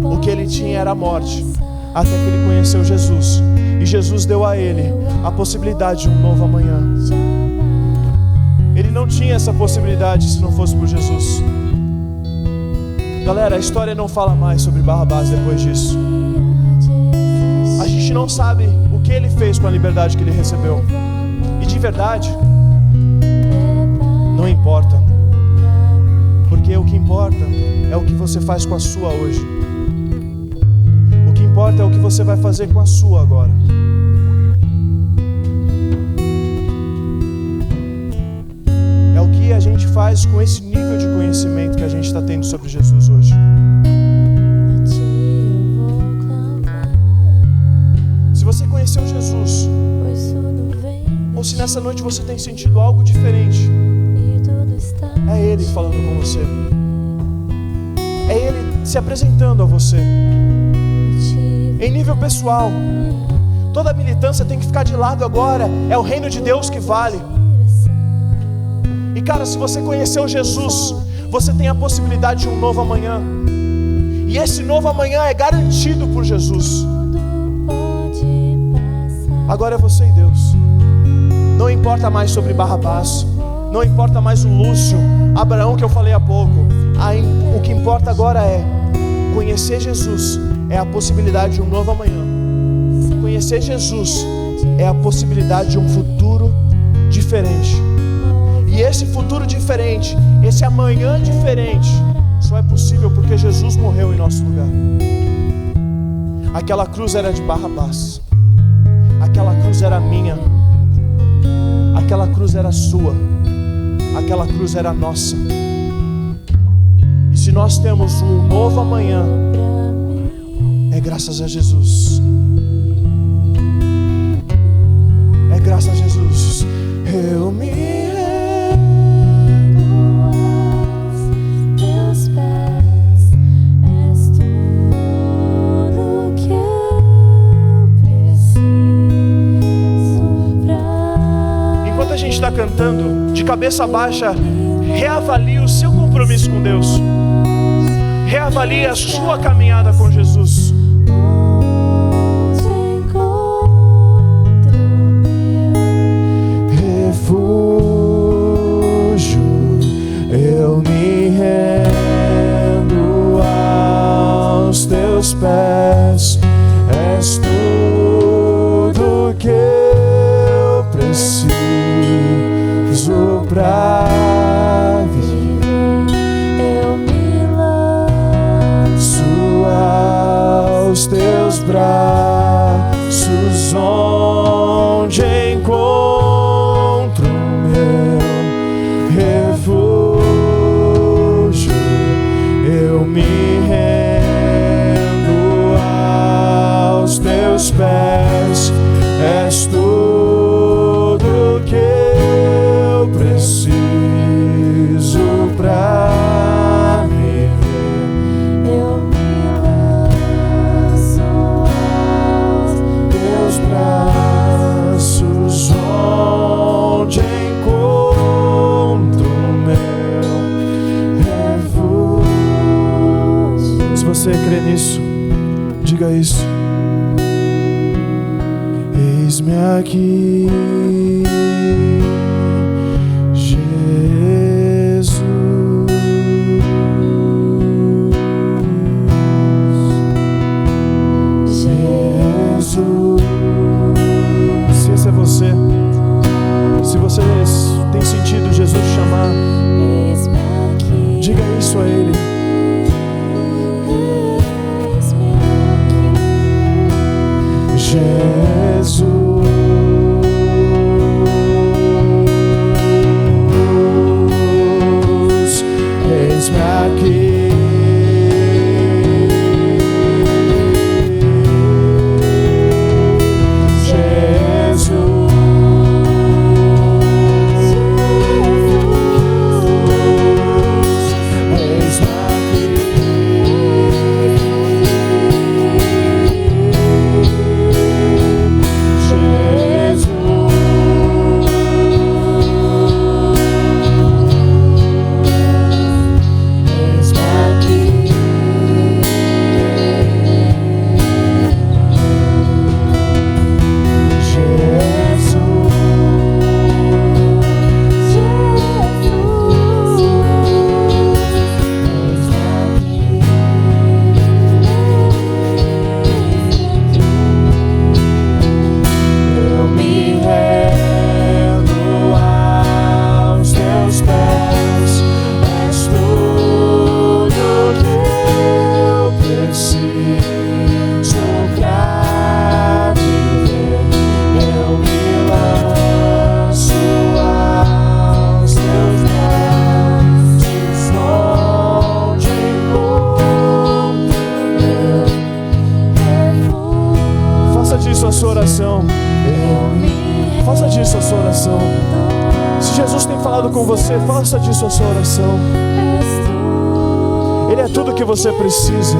O que ele tinha era a morte, até que ele conheceu Jesus. E Jesus deu a ele a possibilidade de um novo amanhã. Ele não tinha essa possibilidade se não fosse por Jesus. Galera, a história não fala mais sobre Barrabás depois disso. A gente não sabe o que ele fez com a liberdade que ele recebeu. E de verdade, não importa. Porque o que importa é o que você faz com a sua hoje. O que importa é o que você vai fazer com a sua agora. É o que a gente faz com esse nível de conhecimento que a gente está tendo sobre Jesus hoje. Se você conheceu Jesus, ou se nessa noite você tem sentido algo diferente, é Ele falando com você. É Ele se apresentando a você. Em nível pessoal, toda militância tem que ficar de lado agora. É o reino de Deus que vale. E cara, se você conheceu Jesus, você tem a possibilidade de um novo amanhã. E esse novo amanhã é garantido por Jesus. Agora é você e Deus. Não importa mais sobre Barrabás. Não importa mais o Lúcio, Abraão que eu falei há pouco. O que importa agora é conhecer Jesus. É a possibilidade de um novo amanhã. Conhecer Jesus é a possibilidade de um futuro diferente. E esse futuro diferente, esse amanhã diferente, só é possível porque Jesus morreu em nosso lugar. Aquela cruz era de Barrabás. Aquela cruz era minha. Aquela cruz era sua. Aquela cruz era nossa. E se nós temos um novo amanhã, é graças a Jesus. É graças a Jesus. Eu me rendo aos teus pés. És tudo que eu preciso pra... Enquanto a gente está cantando, de cabeça baixa, reavalie o seu compromisso com Deus. Reavalie a sua caminhada com Jesus. Refúgio, eu me rendo aos teus pés. És tudo que eu preciso pra viver. Eu me lanço aos teus braços, onde encontro meu refúgio. Eu me rendo aos teus pés. És tudo que eu preciso pra viver. Eu me lanço aos teus braços, onde encontro meu refúgio. Se você crê nisso, diga isso. Eis-me aqui, Jesus. Se esse é você, se você tem sentido Jesus te chamar, diga isso a Ele. Jesus, eis-me aqui. Jesus, teus pés. És tudo que eu preciso pra viver. Eu me lanço aos teus braços, onde encontro meu refúgio. Faça disso a sua oração. Faça disso a sua oração. Se Jesus tem falado com você, faça disso a sua oração. Ele é tudo o que você precisa.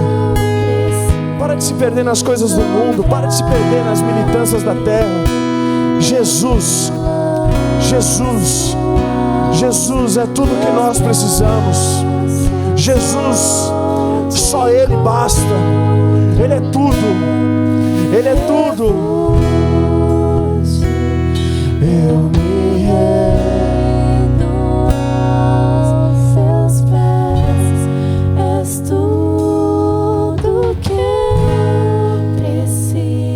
Para de se perder nas coisas do mundo. Para de se perder nas militâncias da terra. Jesus, Jesus, Jesus é tudo o que nós precisamos. Jesus, só Ele basta. Ele é tudo. Ele é tudo. Eu me rendo aos seus pés. És tudo que eu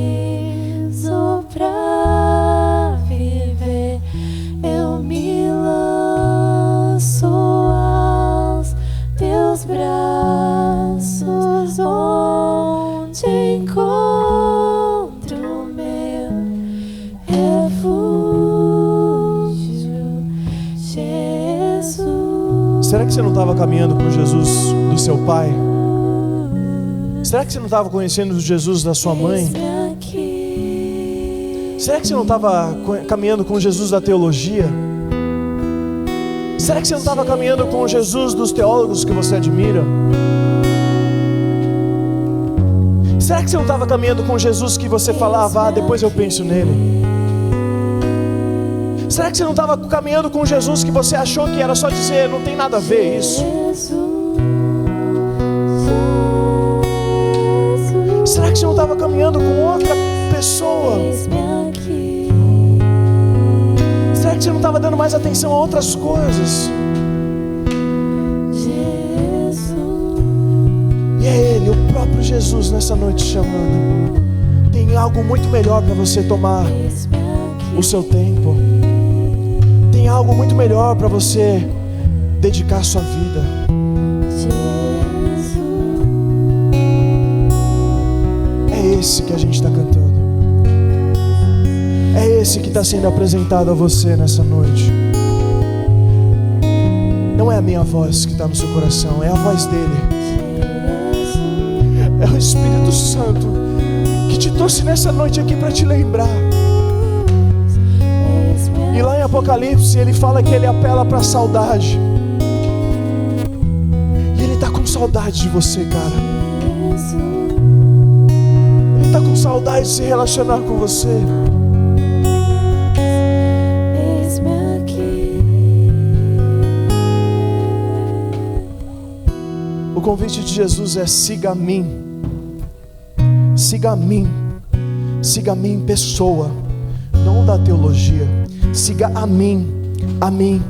preciso pra viver. Eu me lanço aos teus braços, onde encontro meu refúgio, Jesus. Será que você não estava caminhando com Jesus do seu pai? Será que você não estava conhecendo o Jesus da sua mãe? Será que você não estava caminhando com Jesus da teologia? Será que você não estava caminhando com o Jesus dos teólogos que você admira? Será que você não estava caminhando com Jesus que você falava, ah, depois eu penso nele? Será que você não estava caminhando com Jesus que você achou que era só dizer, não tem nada a ver isso? Será que você não estava caminhando com outra pessoa? Será que você não estava dando mais atenção a outras coisas? E é Ele, o próprio Jesus, nessa noite chamando. Tem algo muito melhor para você tomar o seu tempo. Tem algo muito melhor para você dedicar a sua vida. É esse que a gente está cantando. É esse que está sendo apresentado a você nessa noite. Não é a minha voz que está no seu coração, é a voz dele. É o Espírito Santo que te trouxe nessa noite aqui para te lembrar. E lá em Apocalipse ele fala que ele apela para a saudade. E ele está com saudade de você, cara. Ele está com saudade de se relacionar com você. O convite de Jesus é: siga a mim. Siga a mim. Siga a mim, pessoa, não da teologia. Siga a mim, a mim.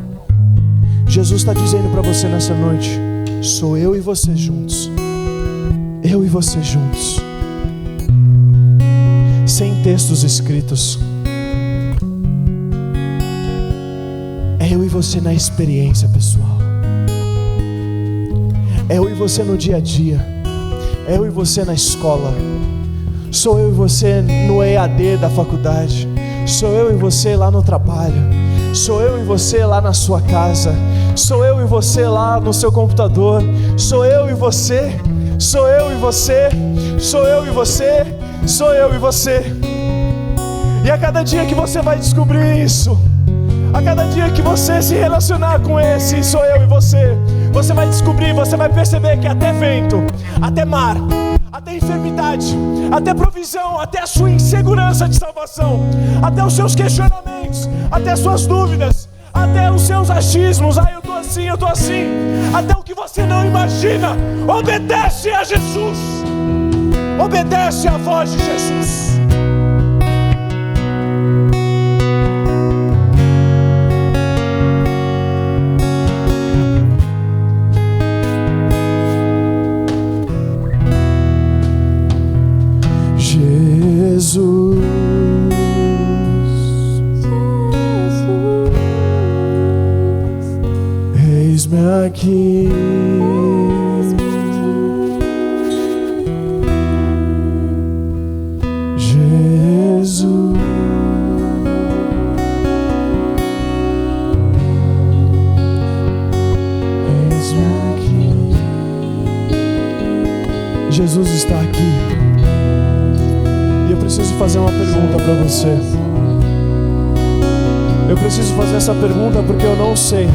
Jesus está dizendo para você nessa noite: sou eu e você juntos. Eu e você juntos. Sem textos escritos. É eu e você na experiência pessoal. É eu e você no dia a dia. É eu e você na escola. Sou eu e você no EAD da faculdade. Sou eu e você lá no trabalho. Sou eu e você lá na sua casa. Sou eu e você lá no seu computador. Sou eu e você. Sou eu e você. Sou eu e você. Sou eu e você. E a cada dia que você vai descobrir isso, a cada dia que você se relacionar com esse sou eu e você, você vai descobrir, você vai perceber que até vento, até mar, até enfermidade, até provisão, até a sua insegurança de salvação, até os seus questionamentos, até as suas dúvidas, até os seus achismos, eu tô assim, até o que você não imagina, obedece a Jesus, obedece a voz de Jesus. Eis-me aqui. Jesus, eis-me aqui. Jesus está aqui. E eu preciso fazer uma pergunta para você. Eu preciso fazer essa pergunta porque eu não sei.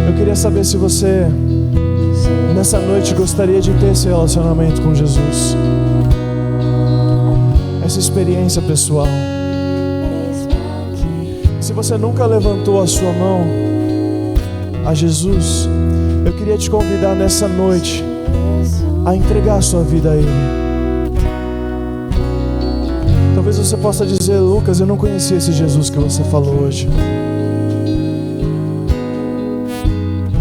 Eu queria saber se você, nessa noite, gostaria de ter esse relacionamento com Jesus. Essa experiência pessoal. Se você nunca levantou a sua mão a Jesus, eu queria te convidar nessa noite a entregar a sua vida a Ele. Talvez você possa dizer: Lucas, eu não conhecia esse Jesus que você falou hoje.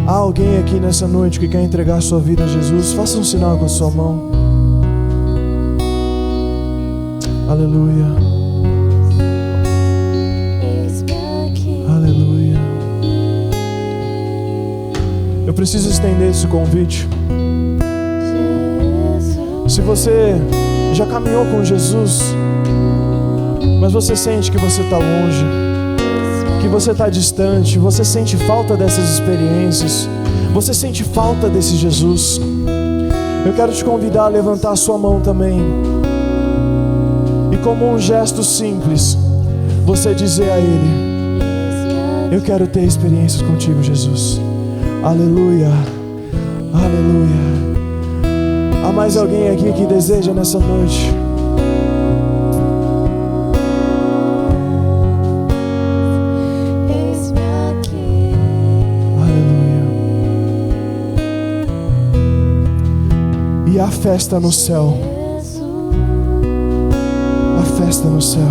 Há alguém aqui nessa noite que quer entregar a sua vida a Jesus? Faça um sinal com a sua mão. Aleluia. Aleluia. Eu preciso estender esse convite. Se você já caminhou com Jesus, mas você sente que você está longe, que você está distante, você sente falta dessas experiências, você sente falta desse Jesus, eu quero te convidar a levantar a sua mão também, e como um gesto simples, você dizer a Ele: eu quero ter experiências contigo, Jesus. Aleluia, aleluia. Há mais alguém aqui que deseja nessa noite? E a festa no céu. A festa no céu.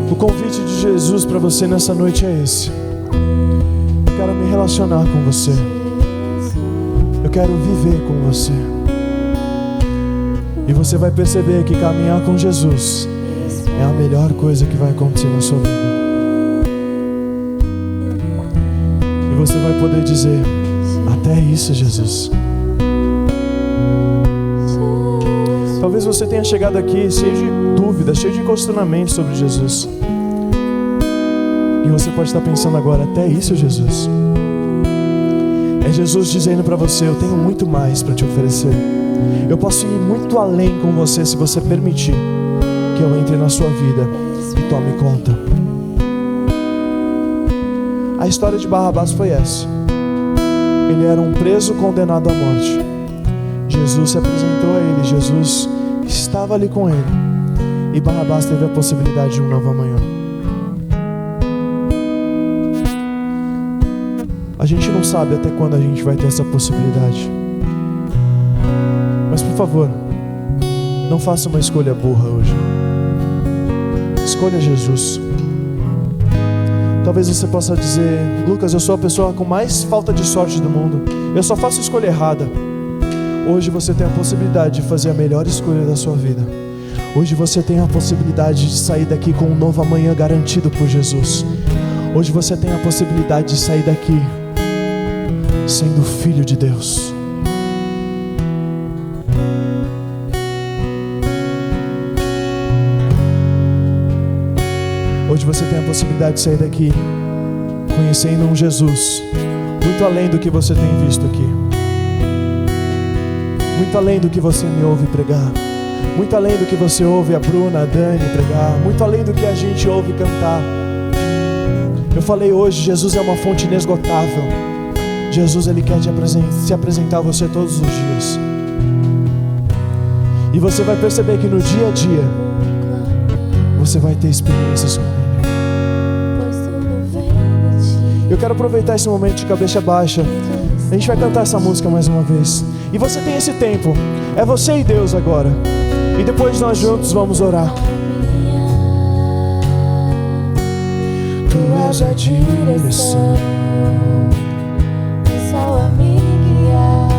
O convite de Jesus para você nessa noite é esse: eu quero me relacionar com você. Eu quero viver com você. E você vai perceber que caminhar com Jesus é a melhor coisa que vai acontecer na sua vida. E você vai poder dizer: até isso, Jesus. Talvez você tenha chegado aqui cheio de dúvidas, cheio de questionamentos sobre Jesus. E você pode estar pensando agora: até isso, Jesus. É Jesus dizendo para você: eu tenho muito mais para te oferecer. Eu posso ir muito além com você se você permitir que eu entre na sua vida e tome conta. A história de Barrabás foi essa. Ele era um preso condenado à morte. Jesus se apresentou a ele, Jesus estava ali com ele, e Barrabás teve a possibilidade de um novo amanhã. A gente não sabe até quando a gente vai ter essa possibilidade. Mas por favor, não faça uma escolha burra hoje. Escolha Jesus. Talvez você possa dizer: Lucas, eu sou a pessoa com mais falta de sorte do mundo. Eu só faço escolha errada. Hoje você tem a possibilidade de fazer a melhor escolha da sua vida. Hoje você tem a possibilidade de sair daqui com um novo amanhã garantido por Jesus. Hoje você tem a possibilidade de sair daqui sendo filho de Deus. Hoje você tem a possibilidade de sair daqui conhecendo um Jesus muito além do que você tem visto aqui, muito além do que você me ouve pregar, muito além do que você ouve a Bruna, a Dani pregar, muito além do que a gente ouve cantar. Eu falei hoje, Jesus é uma fonte inesgotável. Jesus, Ele quer se apresentar a você todos os dias. E você vai perceber que no dia a dia você vai ter experiências com Ele. Eu quero aproveitar esse momento de cabeça baixa. A gente vai cantar essa música mais uma vez. E você tem esse tempo. É você e Deus agora. E depois nós juntos vamos orar. Tu és a direção, só a me guiar.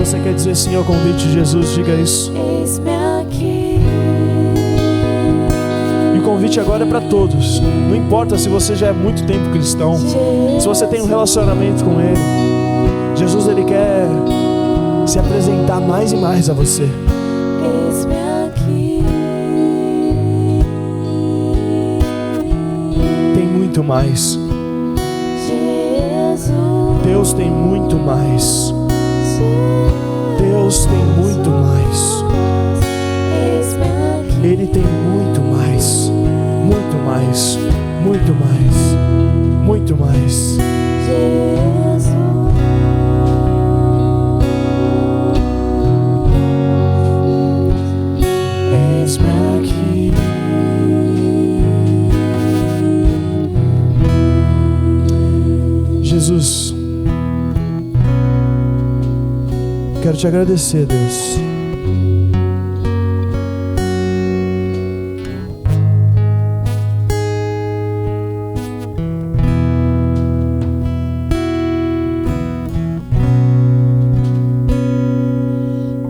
você quer dizer sim ao convite de Jesus, diga isso. Eis-me aqui. E o convite agora é para todos. Não importa se você já é muito tempo cristão, se você tem um relacionamento com Ele, Jesus, Ele quer se apresentar mais e mais a você. Eis-me aqui. Tem muito mais. Jesus. Deus tem muito mais. Deus tem muito mais. Eis-me aqui. Ele tem muito mais. Muito mais. Muito mais. Muito mais. Jesus. Eis-me aqui. Jesus, quero te agradecer, Deus.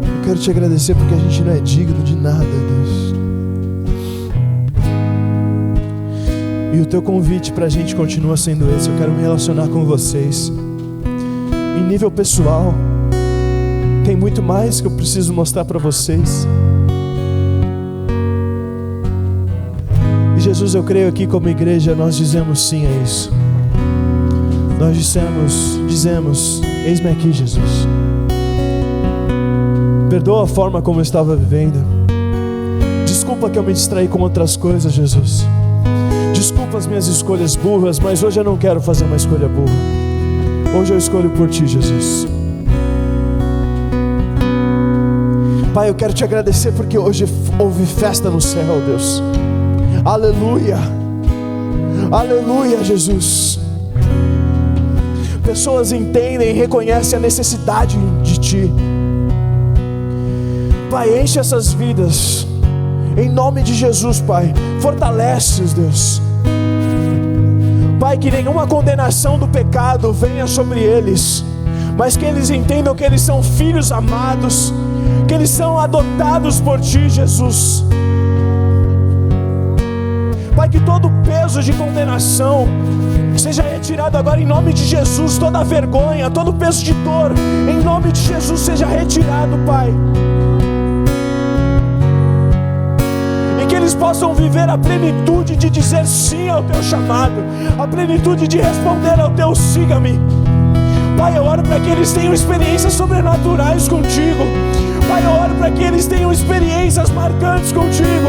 Eu quero te agradecer porque a gente não é digno de nada, Deus. E o teu convite pra gente continua sendo esse. Eu quero me relacionar com vocês. Em nível pessoal, tem muito mais que eu preciso mostrar pra vocês. E Jesus, eu creio aqui como igreja, nós dizemos sim a isso. Nós dizemos, eis-me aqui, Jesus. Perdoa a forma como eu estava vivendo. Desculpa que eu me distraí com outras coisas, Jesus. Desculpa as minhas escolhas burras, mas hoje eu não quero fazer uma escolha burra. Hoje eu escolho por Ti, Jesus. Pai, eu quero Te agradecer porque hoje houve festa no céu, Deus. Aleluia. Aleluia, Jesus. Pessoas entendem e reconhecem a necessidade de Ti. Pai, enche essas vidas em nome de Jesus, Pai. Fortalece-os, Deus. Pai, que nenhuma condenação do pecado venha sobre eles, mas que eles entendam que eles são filhos amados, que eles são adotados por Ti, Jesus. Pai, que todo peso de condenação seja retirado agora em nome de Jesus. Toda vergonha, todo peso de dor, em nome de Jesus seja retirado, Pai. Que eles possam viver a plenitude de dizer sim ao Teu chamado, a plenitude de responder ao Teu siga-me. Pai, eu oro para que eles tenham experiências sobrenaturais contigo. Pai, eu oro para que eles tenham experiências marcantes contigo,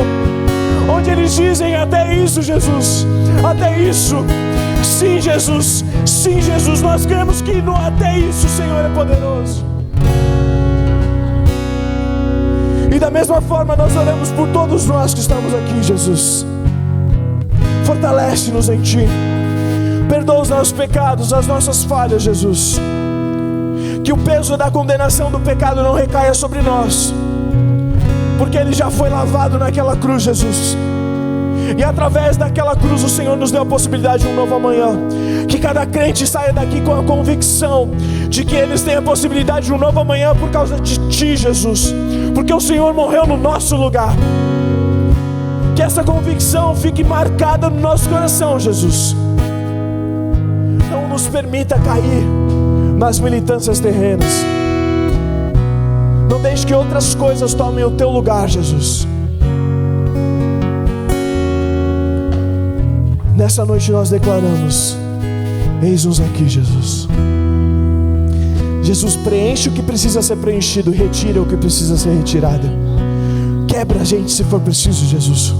onde eles dizem até isso, Jesus, até isso. Sim, Jesus, sim, Jesus, nós cremos que no até isso o Senhor é poderoso. E da mesma forma nós oramos por todos nós que estamos aqui, Jesus. Fortalece-nos em Ti. Perdoa os nossos pecados, as nossas falhas, Jesus. Que o peso da condenação do pecado não recaia sobre nós, porque Ele já foi lavado naquela cruz, Jesus. E através daquela cruz o Senhor nos deu a possibilidade de um novo amanhã. Que cada crente saia daqui com a convicção de que eles têm a possibilidade de um novo amanhã por causa de Ti, Jesus, porque o Senhor morreu no nosso lugar. Que essa convicção fique marcada no nosso coração, Jesus. Não nos permita cair nas militâncias terrenas. Não deixe que outras coisas tomem o Teu lugar, Jesus. Nessa noite nós declaramos: eis-nos aqui, Jesus. Jesus, preenche o que precisa ser preenchido, retira o que precisa ser retirado. Quebra a gente se for preciso, Jesus.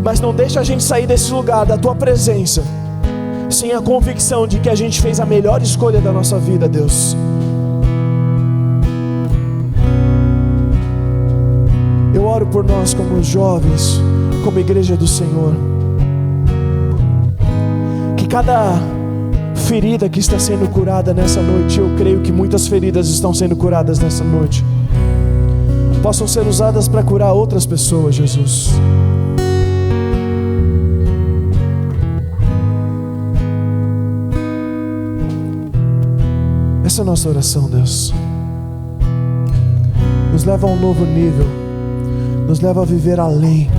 Mas não deixa a gente sair desse lugar, da Tua presença, sem a convicção de que a gente fez a melhor escolha da nossa vida, Deus. Eu oro por nós como jovens, como igreja do Senhor. Que cada ferida que está sendo curada nessa noite, eu creio que muitas feridas estão sendo curadas nessa noite, possam ser usadas para curar outras pessoas, Jesus. Essa é a nossa oração, Deus. nos leva a um novo nível, nos leva a viver além.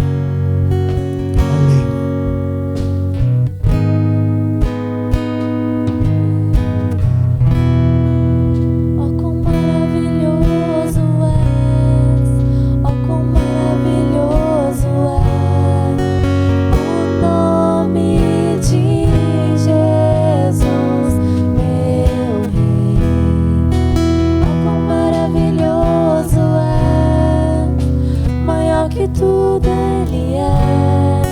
Tudo Ele é,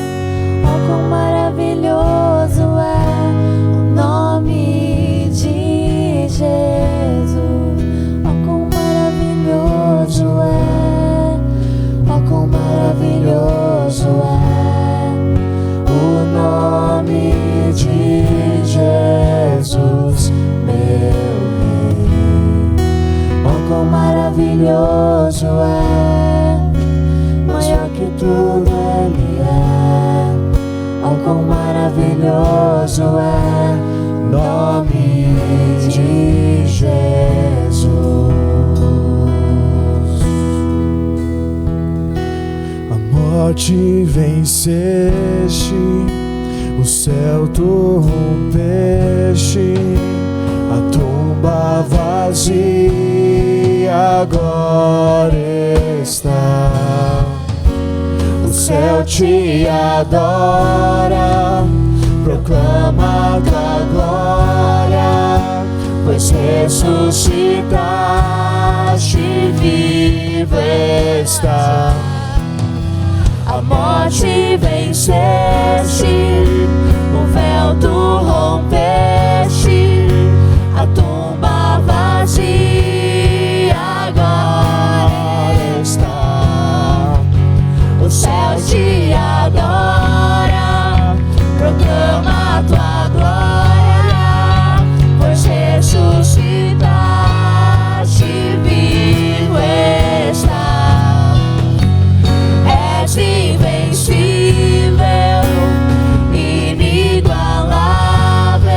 oh quão maravilhoso é o nome de Jesus, oh quão maravilhoso é, oh quão maravilhoso é o nome de Jesus, meu Rei, oh quão maravilhoso é. Maior que tudo Ele é, oh quão maravilhoso é o nome de Jesus. A morte venceste, o céu tu rompeste, a tumba vazia agora está. O céu te adora, proclama tua glória, pois ressuscitaste, vivo está. A morte venceste, o véu tu rompeste, a tumba vazia agora está. O céu te adora, proclama tua glória, pois ressuscitaste, vivo está. És invencível, inigualável,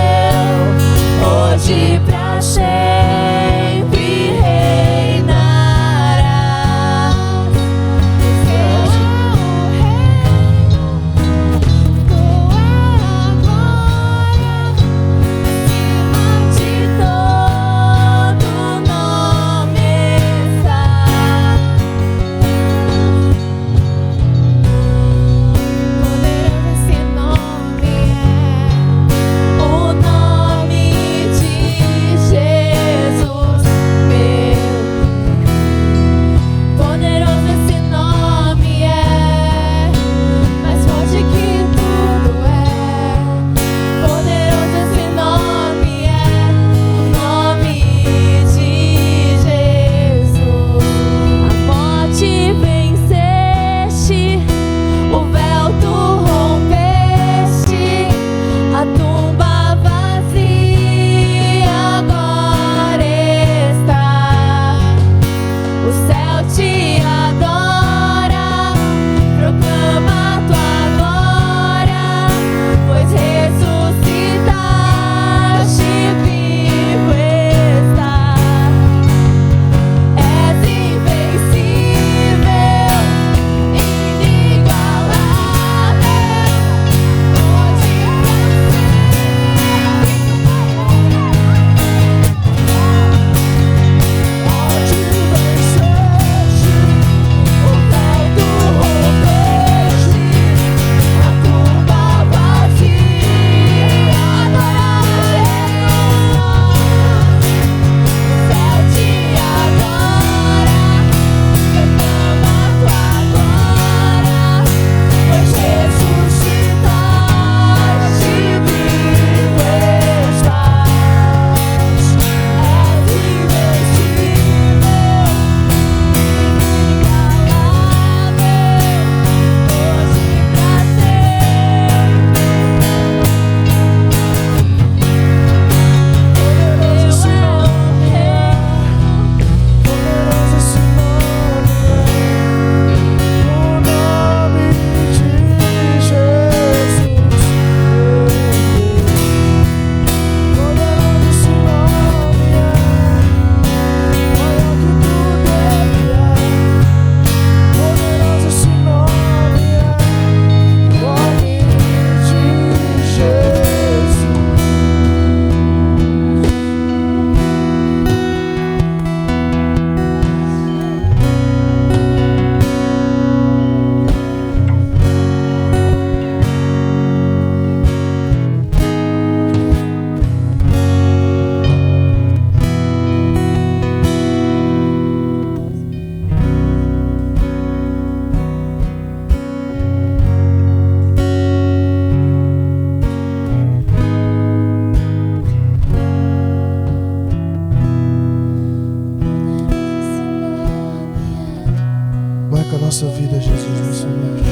nossa vida, Jesus, nessa noite.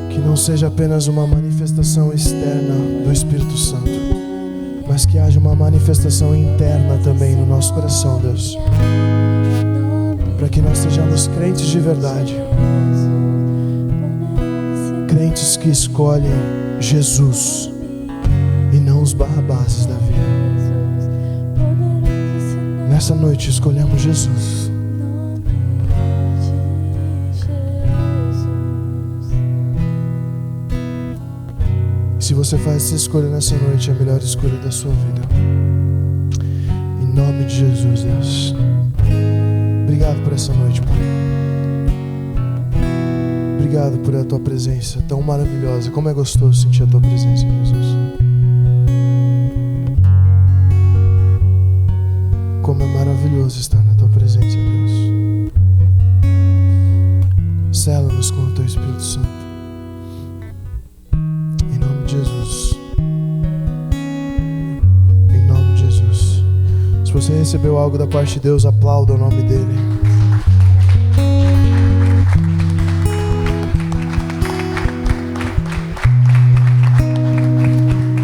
Que não seja apenas uma manifestação externa do Espírito Santo, mas que haja uma manifestação interna também no nosso coração, Deus, para que nós sejamos crentes de verdade, crentes que escolhem Jesus e não os barrabases da vida. Nessa noite escolhemos Jesus. Se você faz essa escolha nessa noite, é a melhor escolha da sua vida. Em nome de Jesus, Deus. Obrigado por essa noite, Pai. Obrigado por a Tua presença tão maravilhosa. Como é gostoso sentir a Tua presença, Jesus. Como é maravilhoso estar na Tua presença, Deus. Sela-nos com o Teu Espírito Santo. Jesus, em nome de Jesus. Se você recebeu algo da parte de Deus, aplauda o nome dele.